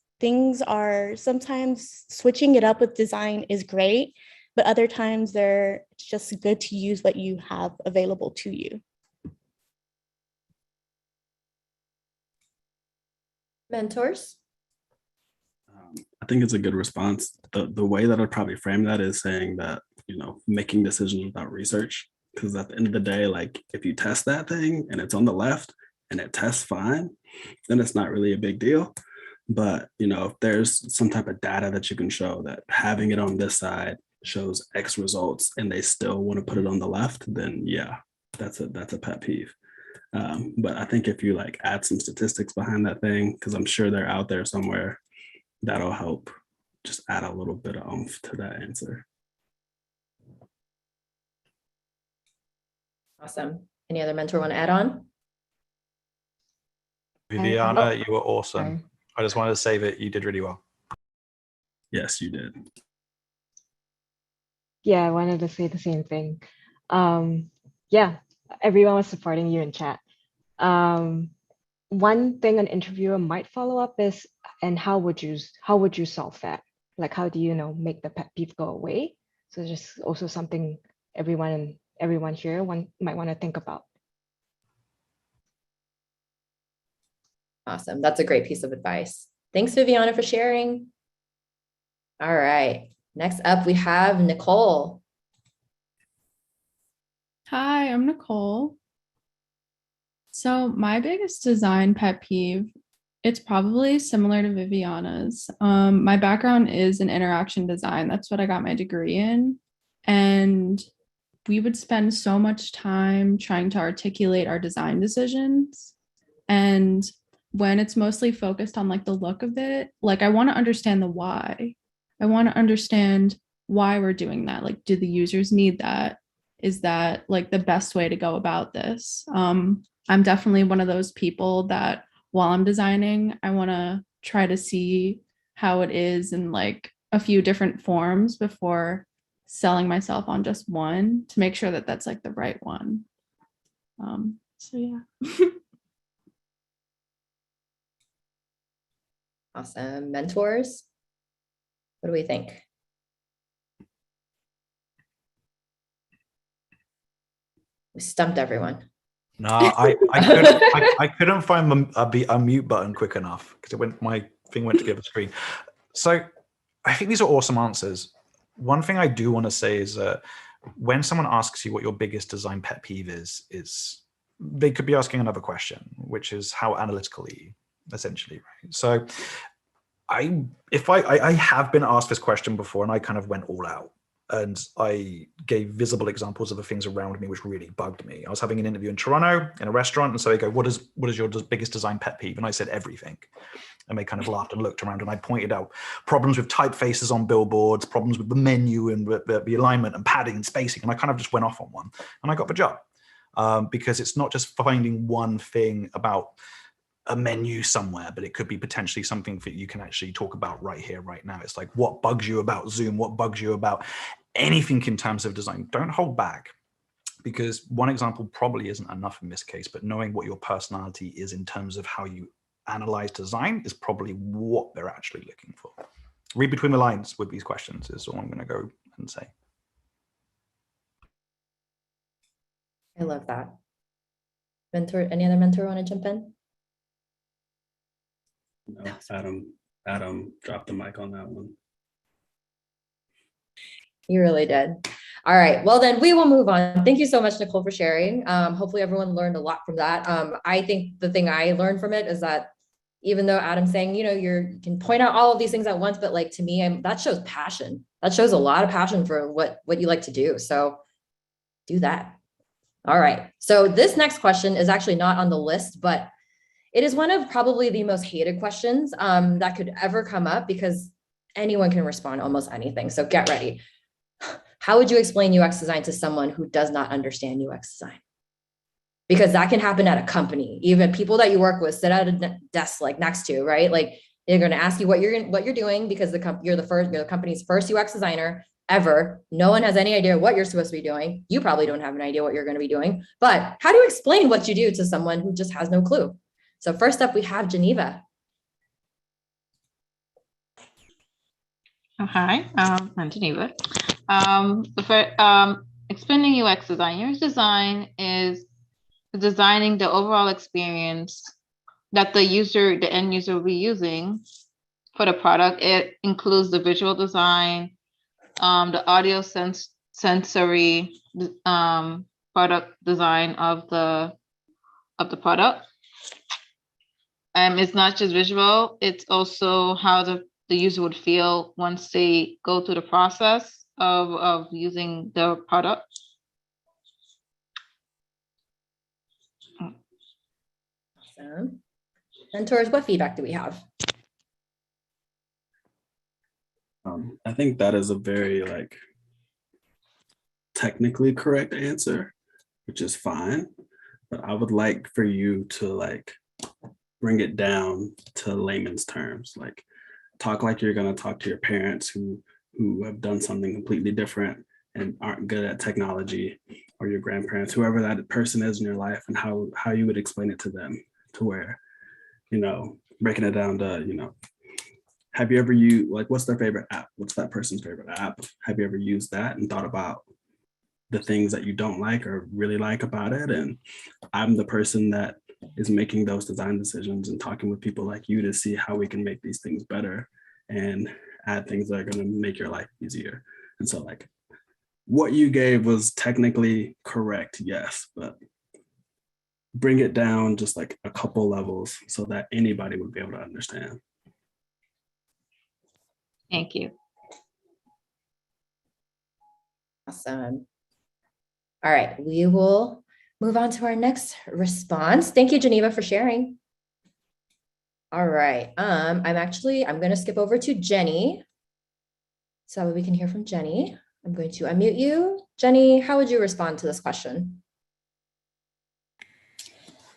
switching it up with design is great, but other times it's just good to use what you have available to you. Mentors? I think it's a good response. The way that I'd probably frame that is saying that, making decisions without research. Because at the end of the day, like if you test that thing and it's on the left and it tests fine, then it's not really a big deal. But, if there's some type of data that you can show that having it on this side shows X results and they still want to put it on the left, then yeah, that's a pet peeve. But I think if you like add some statistics behind that thing, because I'm sure they're out there somewhere, that'll help just add a little bit of oomph to that answer. Awesome. Any other mentor want to add on? Viviana, you were awesome. Sorry. I just wanted to say that you did really well. Yes, you did. Yeah, I wanted to say the same thing. Yeah, everyone was supporting you in chat. One thing an interviewer might follow up is, and how would you solve that? Like, how do you make the pet peeve go away? So just also something everyone here might want to think about. Awesome. That's a great piece of advice. Thanks, Viviana, for sharing. All right. Next up, we have Nicole. Hi, I'm Nicole. So my biggest design pet peeve, it's probably similar to Viviana's. My background is in interaction design. That's what I got my degree in. And we would spend so much time trying to articulate our design decisions. And when it's mostly focused on like the look of it, like I want to understand the why. I want to understand why we're doing that. Like, do the users need that? Is that like the best way to go about this? I'm definitely one of those people that while I'm designing, I want to try to see how it is in like a few different forms before selling myself on just one to make sure that that's like the right one. So yeah. Awesome. Mentors, what do we think? We stumped everyone. No, I couldn't find a mute button quick enough because my thing went to the other screen. So I think these are awesome answers. One thing I do want to say is that when someone asks you what your biggest design pet peeve is they could be asking another question, which is how analytical are you, essentially, right? So I have been asked this question before and I kind of went all out. And I gave visible examples of the things around me which really bugged me. I was having an interview in Toronto in a restaurant, and so they go, what is your biggest design pet peeve? And I said, everything. And they kind of laughed and looked around, and I pointed out problems with typefaces on billboards, problems with the menu and the alignment and padding and spacing. And I kind of just went off on one, and I got the job. Because it's not just finding one thing about a menu somewhere, but it could be potentially something that you can actually talk about right here, right now. It's like, what bugs you about Zoom? What bugs you about anything in terms of design? Don't hold back, because one example probably isn't enough in this case, but knowing what your personality is in terms of how you analyze design is probably what they're actually looking for. Read between the lines with these questions is all I'm going to go and say. I love that. Mentor, any other mentor want to jump in? No, Adam dropped the mic on that one. You really did. All right. Well, then we will move on. Thank you so much, Nicole, for sharing. Hopefully everyone learned a lot from that. I think the thing I learned from it is that even though Adam's saying, you know, you can point out all of these things at once, but like to me, that shows passion. That shows a lot of passion for what you like to do. So do that. All right. So this next question is actually not on the list, but it is one of probably the most hated questions that could ever come up because anyone can respond to almost anything. So get ready. How would you explain UX design to someone who does not understand UX design? Because that can happen at a company. Even people that you work with sit at a desk like next to, right? Like they're going to ask you what you're doing because you're the company's first UX designer ever. No one has any idea what you're supposed to be doing. You probably don't have an idea what you're going to be doing. But how do you explain what you do to someone who just has no clue? So first up, we have Geneva. Oh, hi, I'm Geneva. Explaining UX design. UX design is designing the overall experience that the end user will be using for the product. It includes the visual design, the audio sensory product design of the product. It's not just visual, it's also how the user would feel once they go through the process of using the product. Awesome. Mentors, what feedback do we have? I think that is a very technically correct answer, which is fine. But I would like for you to bring it down to layman's terms. Talk like you're gonna talk to your parents who have done something completely different and aren't good at technology, or your grandparents, whoever that person is in your life, and how you would explain it to them, to where, breaking it down to, have you ever used, what's their favorite app? What's that person's favorite app? Have you ever used that and thought about the things that you don't like or really like about it? And I'm the person that is making those design decisions and talking with people like you to see how we can make these things better and add things that are going to make your life easier. And so what you gave was technically correct, yes, but bring it down just a couple levels so that anybody would be able to understand. Thank you. Awesome. All right, we will move on to our next response. Thank you, Geneva, for sharing. All right, I'm going to skip over to Jenny so that we can hear from Jenny. I'm going to unmute you. Jenny, how would you respond to this question?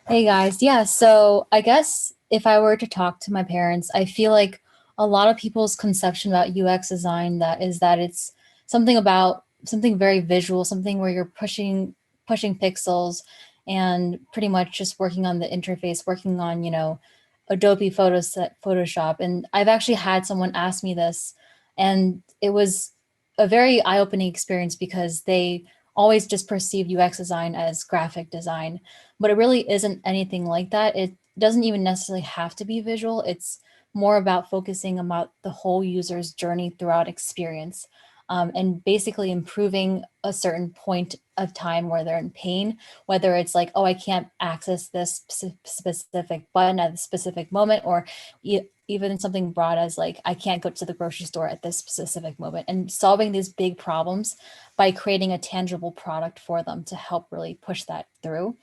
Hey guys, yeah, so I guess if I were to talk to my parents, I feel like a lot of people's conception about UX design is that it's something very visual, something where you're pushing pixels and pretty much just working on the interface, working on, Adobe Photoshop. And I've actually had someone ask me this, and it was a very eye-opening experience because they always just perceive UX design as graphic design, but it really isn't anything like that. It doesn't even necessarily have to be visual. It's more about focusing about the whole user's journey throughout experience, and basically improving a certain point of time where they're in pain, whether it's like, oh, I can't access this specific button at a specific moment, or even something broad as like, I can't go to the grocery store at this specific moment, and solving these big problems by creating a tangible product for them to help really push that through.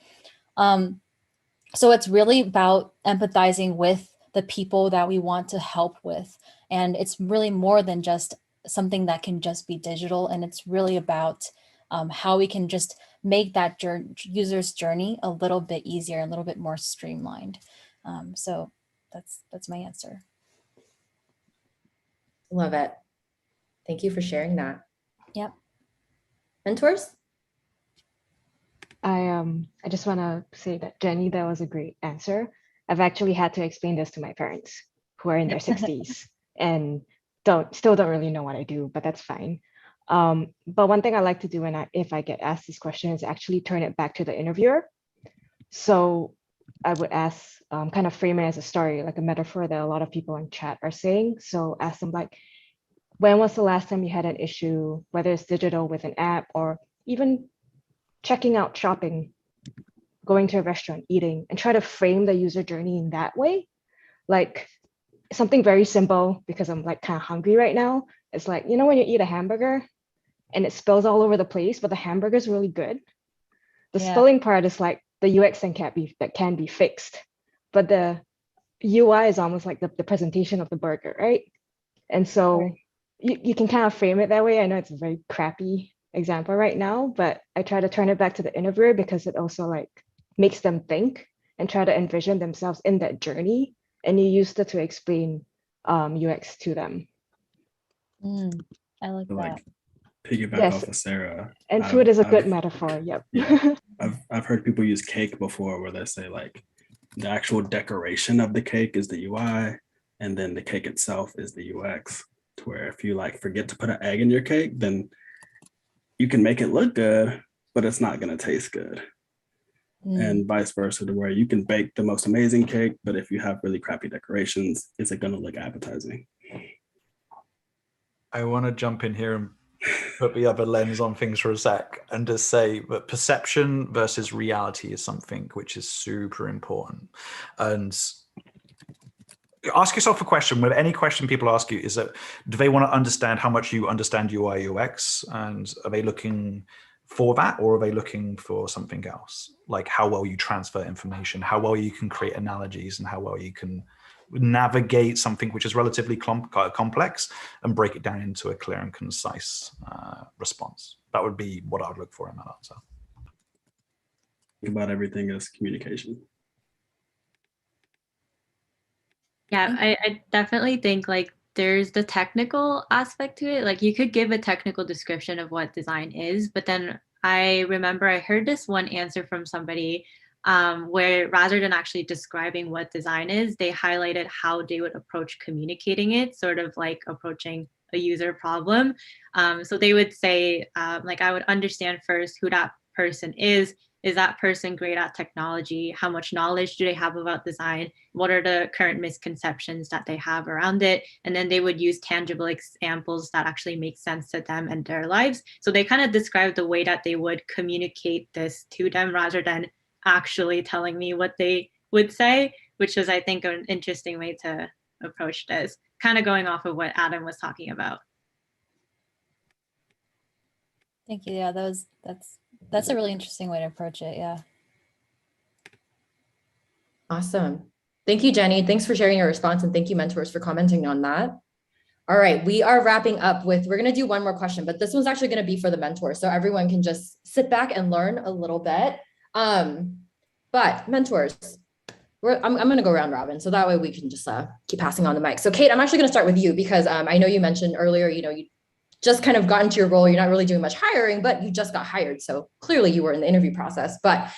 So it's really about empathizing with the people that we want to help with. And it's really more than just something that can just be digital. And it's really about how we can just make that user's journey a little bit easier, a little bit more streamlined. So that's my answer. Love it. Thank you for sharing that. Yep. Mentors? I just want to say that, Jenny, that was a great answer. I've actually had to explain this to my parents who are in their 60s and still don't really know what I do, but that's fine. But one thing I like to do if I get asked this question is actually turn it back to the interviewer. So I would ask, kind of frame it as a story, like a metaphor that a lot of people in chat are saying. So ask them when was the last time you had an issue, whether it's digital with an app or even checking out shopping, going to a restaurant, eating, and try to frame the user journey in that way. Like something very simple because I'm like kind of hungry right now. It's like, you know, when you eat a hamburger and it spills all over the place, but the hamburger is really good. The Yeah. spilling part is like the UX thing that can be fixed, but the UI is almost like the presentation of the burger, right? And so you can kind of frame it that way. I know it's a very crappy example right now, but I try to turn it back to the interviewer because it also like makes them think and try to envision themselves in that journey. And you use it to explain UX to them. I like To, that. like piggyback Yes. off of Sarah. And food is a good metaphor. Yep. Yeah, I've heard people use cake before where they say like the actual decoration of the cake is the UI and then the cake itself is the UX. To where if you like forget to put an egg in your cake, then you can make it look good, but it's not gonna taste good. And vice versa, to where you can bake the most amazing cake, but if you have really crappy decorations, is it gonna look appetizing? I want to jump in here and put the other lens on things for a sec and just say that perception versus reality is something which is super important. And ask yourself a question with any question people ask you is that, do they want to understand how much you understand UI UX, and are they looking for that, or are they looking for something else? Like how well you transfer information, how well you can create analogies, and how well you can navigate something which is relatively complex and break it down into a clear and concise response. That would be what I would look for in that answer. Think about everything as communication. Yeah, I definitely think like there's the technical aspect to it. Like you could give a technical description of what design is, but then I remember I heard this one answer from somebody where rather than actually describing what design is, they highlighted how they would approach communicating it, sort of like approaching a user problem. So they would say, like, I would understand first who that person is. Is that person great at technology? How much knowledge do they have about design? What are the current misconceptions that they have around it? And then they would use tangible examples that actually make sense to them and their lives. So they kind of describe the way that they would communicate this to them rather than actually telling me what they would say, which is, I think, an interesting way to approach this, kind of going off of what Adam was talking about. Thank you. Yeah, that's a really interesting way to approach it. Yeah. Awesome. Thank you, Jenny. Thanks for sharing your response. And thank you, mentors, for commenting on that. All right, we are wrapping up with, we're going to do one more question, but this one's actually going to be for the mentors. So everyone can just sit back and learn a little bit. But mentors, I'm going to go round robin. So that way we can just keep passing on the mic. So Kate, I'm actually going to start with you because I know you mentioned earlier, you just kind of got into your role. You're not really doing much hiring, but you just got hired. So clearly you were in the interview process. But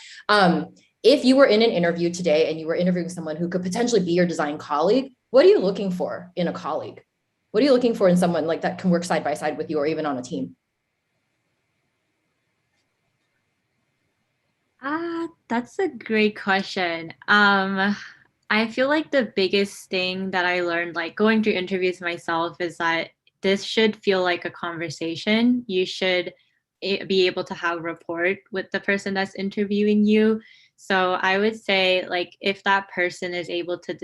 if you were in an interview today and you were interviewing someone who could potentially be your design colleague, what are you looking for in a colleague? What are you looking for in someone like that can work side by side with you or even on a team? That's a great question. I feel like the biggest thing that I learned, like going through interviews myself, is that this should feel like a conversation. You should be able to have rapport with the person that's interviewing you. So I would say, like, if that person is able to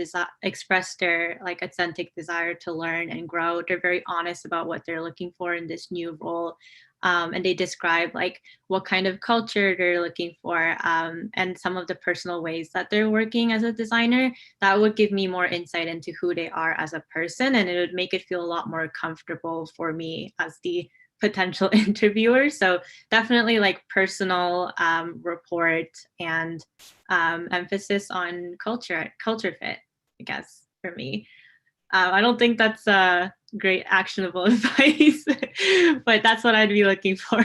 express their like authentic desire to learn and grow, they're very honest about what they're looking for in this new role. And they describe like what kind of culture they're looking for, and some of the personal ways that they're working as a designer. That would give me more insight into who they are as a person, and it would make it feel a lot more comfortable for me as the potential interviewer. So definitely like personal report and emphasis on culture fit, I guess, for me. I don't think that's great actionable advice, but that's what I'd be looking for.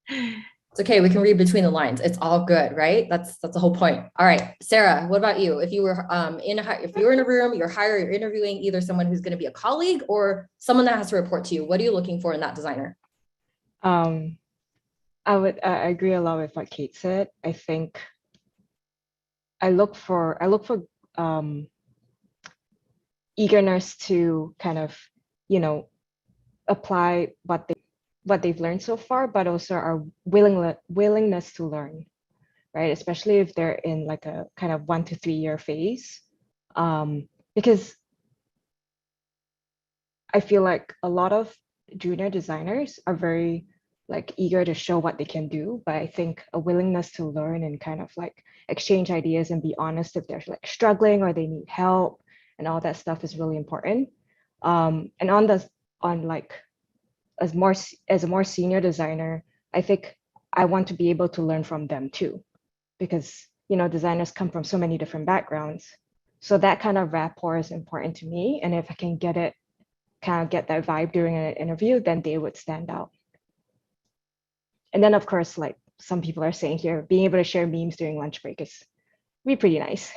It's okay. We can read between the lines. It's all good, right? That's the whole point. All right, Sarah, what about you? If you were if you were in a room, you're interviewing either someone who's going to be a colleague or someone that has to report to you, what are you looking for in that designer? I agree a lot with what Kate said. I think I look for eagerness to kind of, apply what they've learned so far, but also our willingness to learn, right? Especially if they're in like a kind of 1 to 3 year phase. because I feel like a lot of junior designers are very like eager to show what they can do, but I think a willingness to learn and kind of like exchange ideas and be honest if they're like struggling or they need help and all that stuff is really important. And on like as a more senior designer, I think I want to be able to learn from them too, because you know designers come from so many different backgrounds. So that kind of rapport is important to me, and if I can get that vibe during an interview, then they would stand out. And then of course, like some people are saying here, being able to share memes during lunch break is be pretty nice.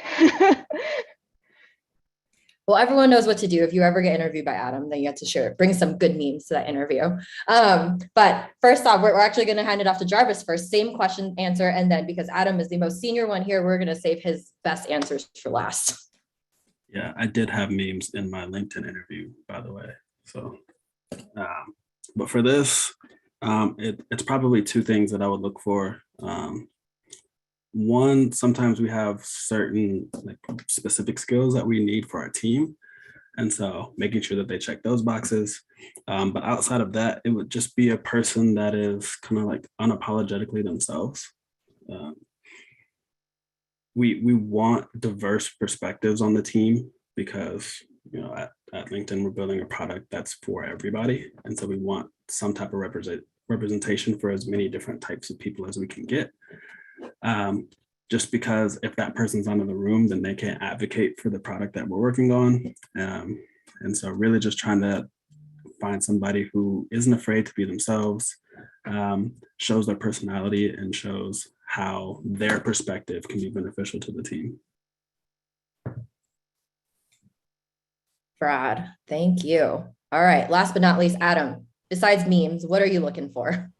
Well, everyone knows what to do. If you ever get interviewed by Adam, then you have to share, bring some good memes to that interview. But first off, we're actually going to hand it off to Jarvis first. Same question, answer, and then because Adam is the most senior one here, we're going to save his best answers for last. Yeah, I did have memes in my LinkedIn interview, by the way. So, but for this, it's probably two things that I would look for. One, sometimes we have certain like specific skills that we need for our team. And so making sure that they check those boxes. But outside of that, it would just be a person that is kind of like unapologetically themselves. We want diverse perspectives on the team because, you know, at LinkedIn, we're building a product that's for everybody. And so we want some type of representation for as many different types of people as we can get. Just because if that person's not in the room, then they can't advocate for the product that we're working on. And so really just trying to find somebody who isn't afraid to be themselves, shows their personality and shows how their perspective can be beneficial to the team. Brad, thank you. All right, last but not least, Adam, besides memes, what are you looking for?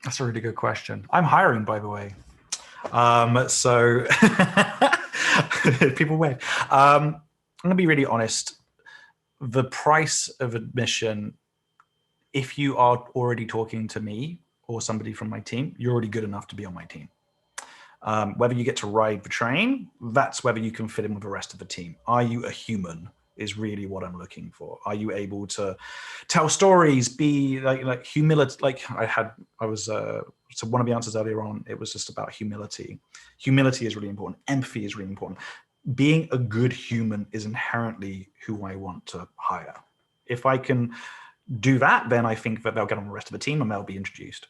That's a really good question. I'm hiring, by the way. So people win. I'm gonna be really honest. The price of admission, if you are already talking to me or somebody from my team, you're already good enough to be on my team. Whether you get to ride the train, that's whether you can fit in with the rest of the team. Are you a human is really what I'm looking for. Are you able to tell stories, be like humility? Like so one of the answers earlier on, it was just about humility. Humility is really important. Empathy is really important. Being a good human is inherently who I want to hire. If I can do that, then I think that they'll get on the rest of the team and they'll be introduced.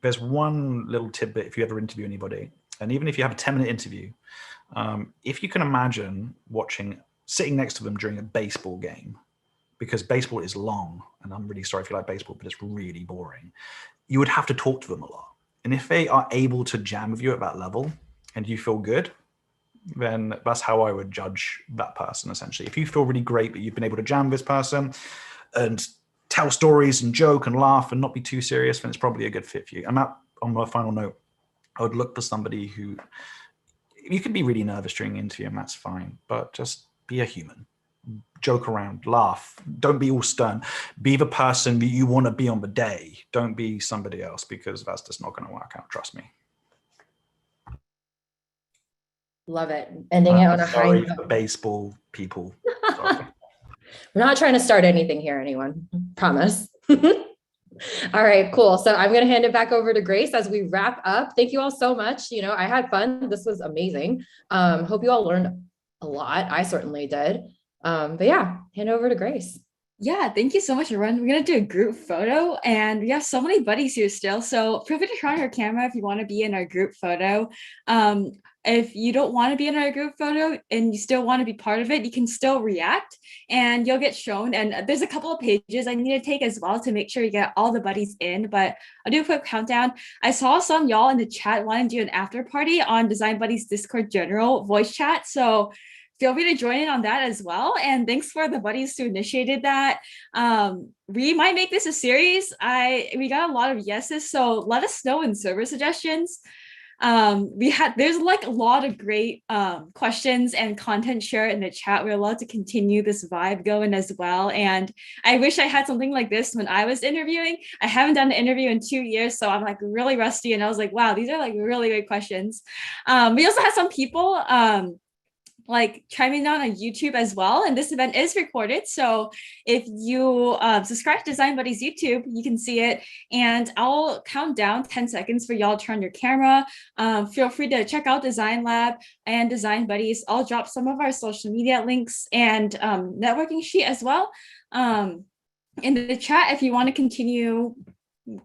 There's one little tidbit if you ever interview anybody, and even if you have a 10-minute interview, if you can imagine sitting next to them during a baseball game, because baseball is long, and I'm really sorry if you like baseball, but it's really boring, you would have to talk to them a lot. And if they are able to jam with you at that level and you feel good, then that's how I would judge that person, essentially. If you feel really great that you've been able to jam with this person and tell stories and joke and laugh and not be too serious, then it's probably a good fit for you. And that, on my final note, I would look for somebody who, you can be really nervous during the interview and that's fine, but just be a human. Joke around, laugh. Don't be all stern. Be the person that you want to be on the day. Don't be somebody else, because that's just not going to work out. Trust me. Love it. Ending it on a high note. For baseball people. We're not trying to start anything here, anyone. Promise. All right, cool. So I'm going to hand it back over to Grace as we wrap up. Thank you all so much. You know, I had fun. This was amazing. Hope you all learned a lot. I certainly did. But yeah, hand over to Grace. Yeah, thank you so much, everyone. We're going to do a group photo, and we have so many buddies here still. So feel free to turn on your camera if you want to be in our group photo. If you don't want to be in our group photo and you still want to be part of it, you can still react and you'll get shown. And there's a couple of pages I need to take as well to make sure you get all the buddies in, but I'll do a quick countdown. I saw some y'all in the chat wanting to do an after party on Design Buddies Discord general voice chat. So feel free to join in on that as well. And thanks for the buddies who initiated that. We might make this a series. We got a lot of yeses, so let us know in server suggestions. There's like a lot of great questions and content shared in the chat. We're allowed to continue this vibe going as well. And I wish I had something like this when I was interviewing. I haven't done an interview in 2 years, so I'm like really rusty. And I was like, wow, these are like really great questions. We also had some people like chiming in on YouTube as well. And this event is recorded. So if you subscribe to Design Buddies YouTube, you can see it. And I'll count down 10 seconds for y'all to turn your camera. Feel free to check out Design Lab and Design Buddies. I'll drop some of our social media links and networking sheet as well in the chat if you want to continue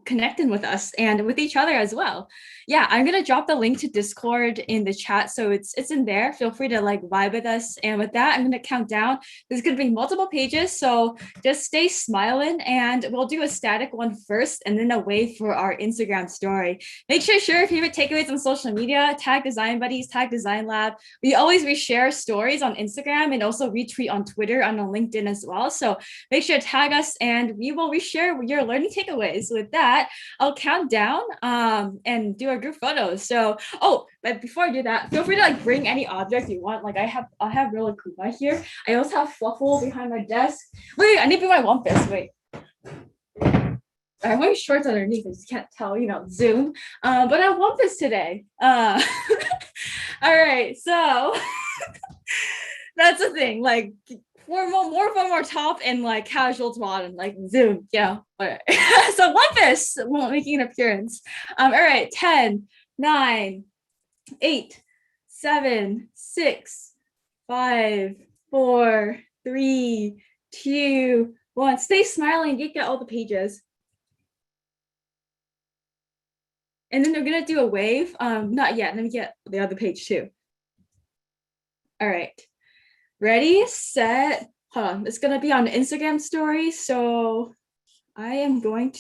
connecting with us and with each other as well. Yeah, I'm gonna drop the link to Discord in the chat, so it's in there. Feel free to like vibe with us. And with that, I'm gonna count down. There's gonna be multiple pages, so just stay smiling, and we'll do a static one first, and then a wave for our Instagram story. Make sure to share your favorite takeaways on social media. Tag Design Buddies, tag Design Lab. We always reshare stories on Instagram and also retweet on Twitter and on LinkedIn as well. So make sure to tag us, and we will reshare your learning takeaways. With that, I'll count down and do our group photos. So, but before I do that, feel free to like bring any object you want. Like I have Rilla Kuma here. I also have Fluffle behind my desk. Wait, I need to be my Wampus. Wait. I'm wearing shorts underneath, as you can't tell, Zoom. But I have Wampus today. All right, so that's the thing. Like more top and like casual to bottom, like Zoom, Right. So Wampus making an appearance. All right, 10, 9, 8, 7, 6, 5, 4, 3, 2, 1. Stay smiling, get all the pages. And then they're gonna do a wave. Not yet, let me get the other page too. All right. Ready, set, hold on. It's gonna be on Instagram stories. So I've been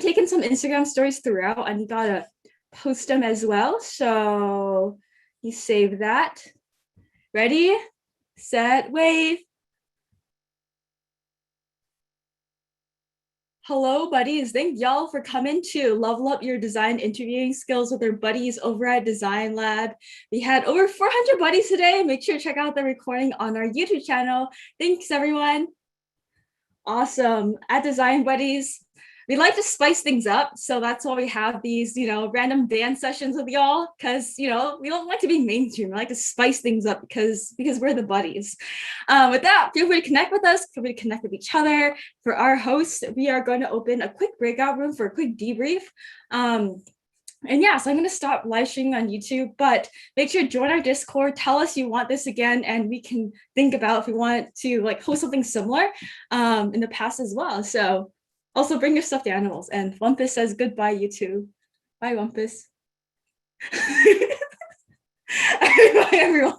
taking some Instagram stories throughout, and you gotta post them as well. So you save that. Ready, set, wave. Hello, buddies. Thank y'all for coming to level up your design interviewing skills with our buddies over at Design Lab. We had over 400 buddies today. Make sure to check out the recording on our YouTube channel. Thanks, everyone. Awesome. At Design Buddies, we like to spice things up. So that's why we have these, random dance sessions with y'all, because, we don't like to be mainstream. We like to spice things up because we're the buddies. With that, feel free to connect with us. Feel free to connect with each other. For our host, we are going to open a quick breakout room for a quick debrief. And yeah, so I'm going to stop live streaming on YouTube, but make sure to join our Discord. Tell us you want this again, and we can think about if we want to like host something similar in the past as well. So also bring your stuffed animals. And Wampus says goodbye, YouTube. Bye, Wampus. Bye, everyone.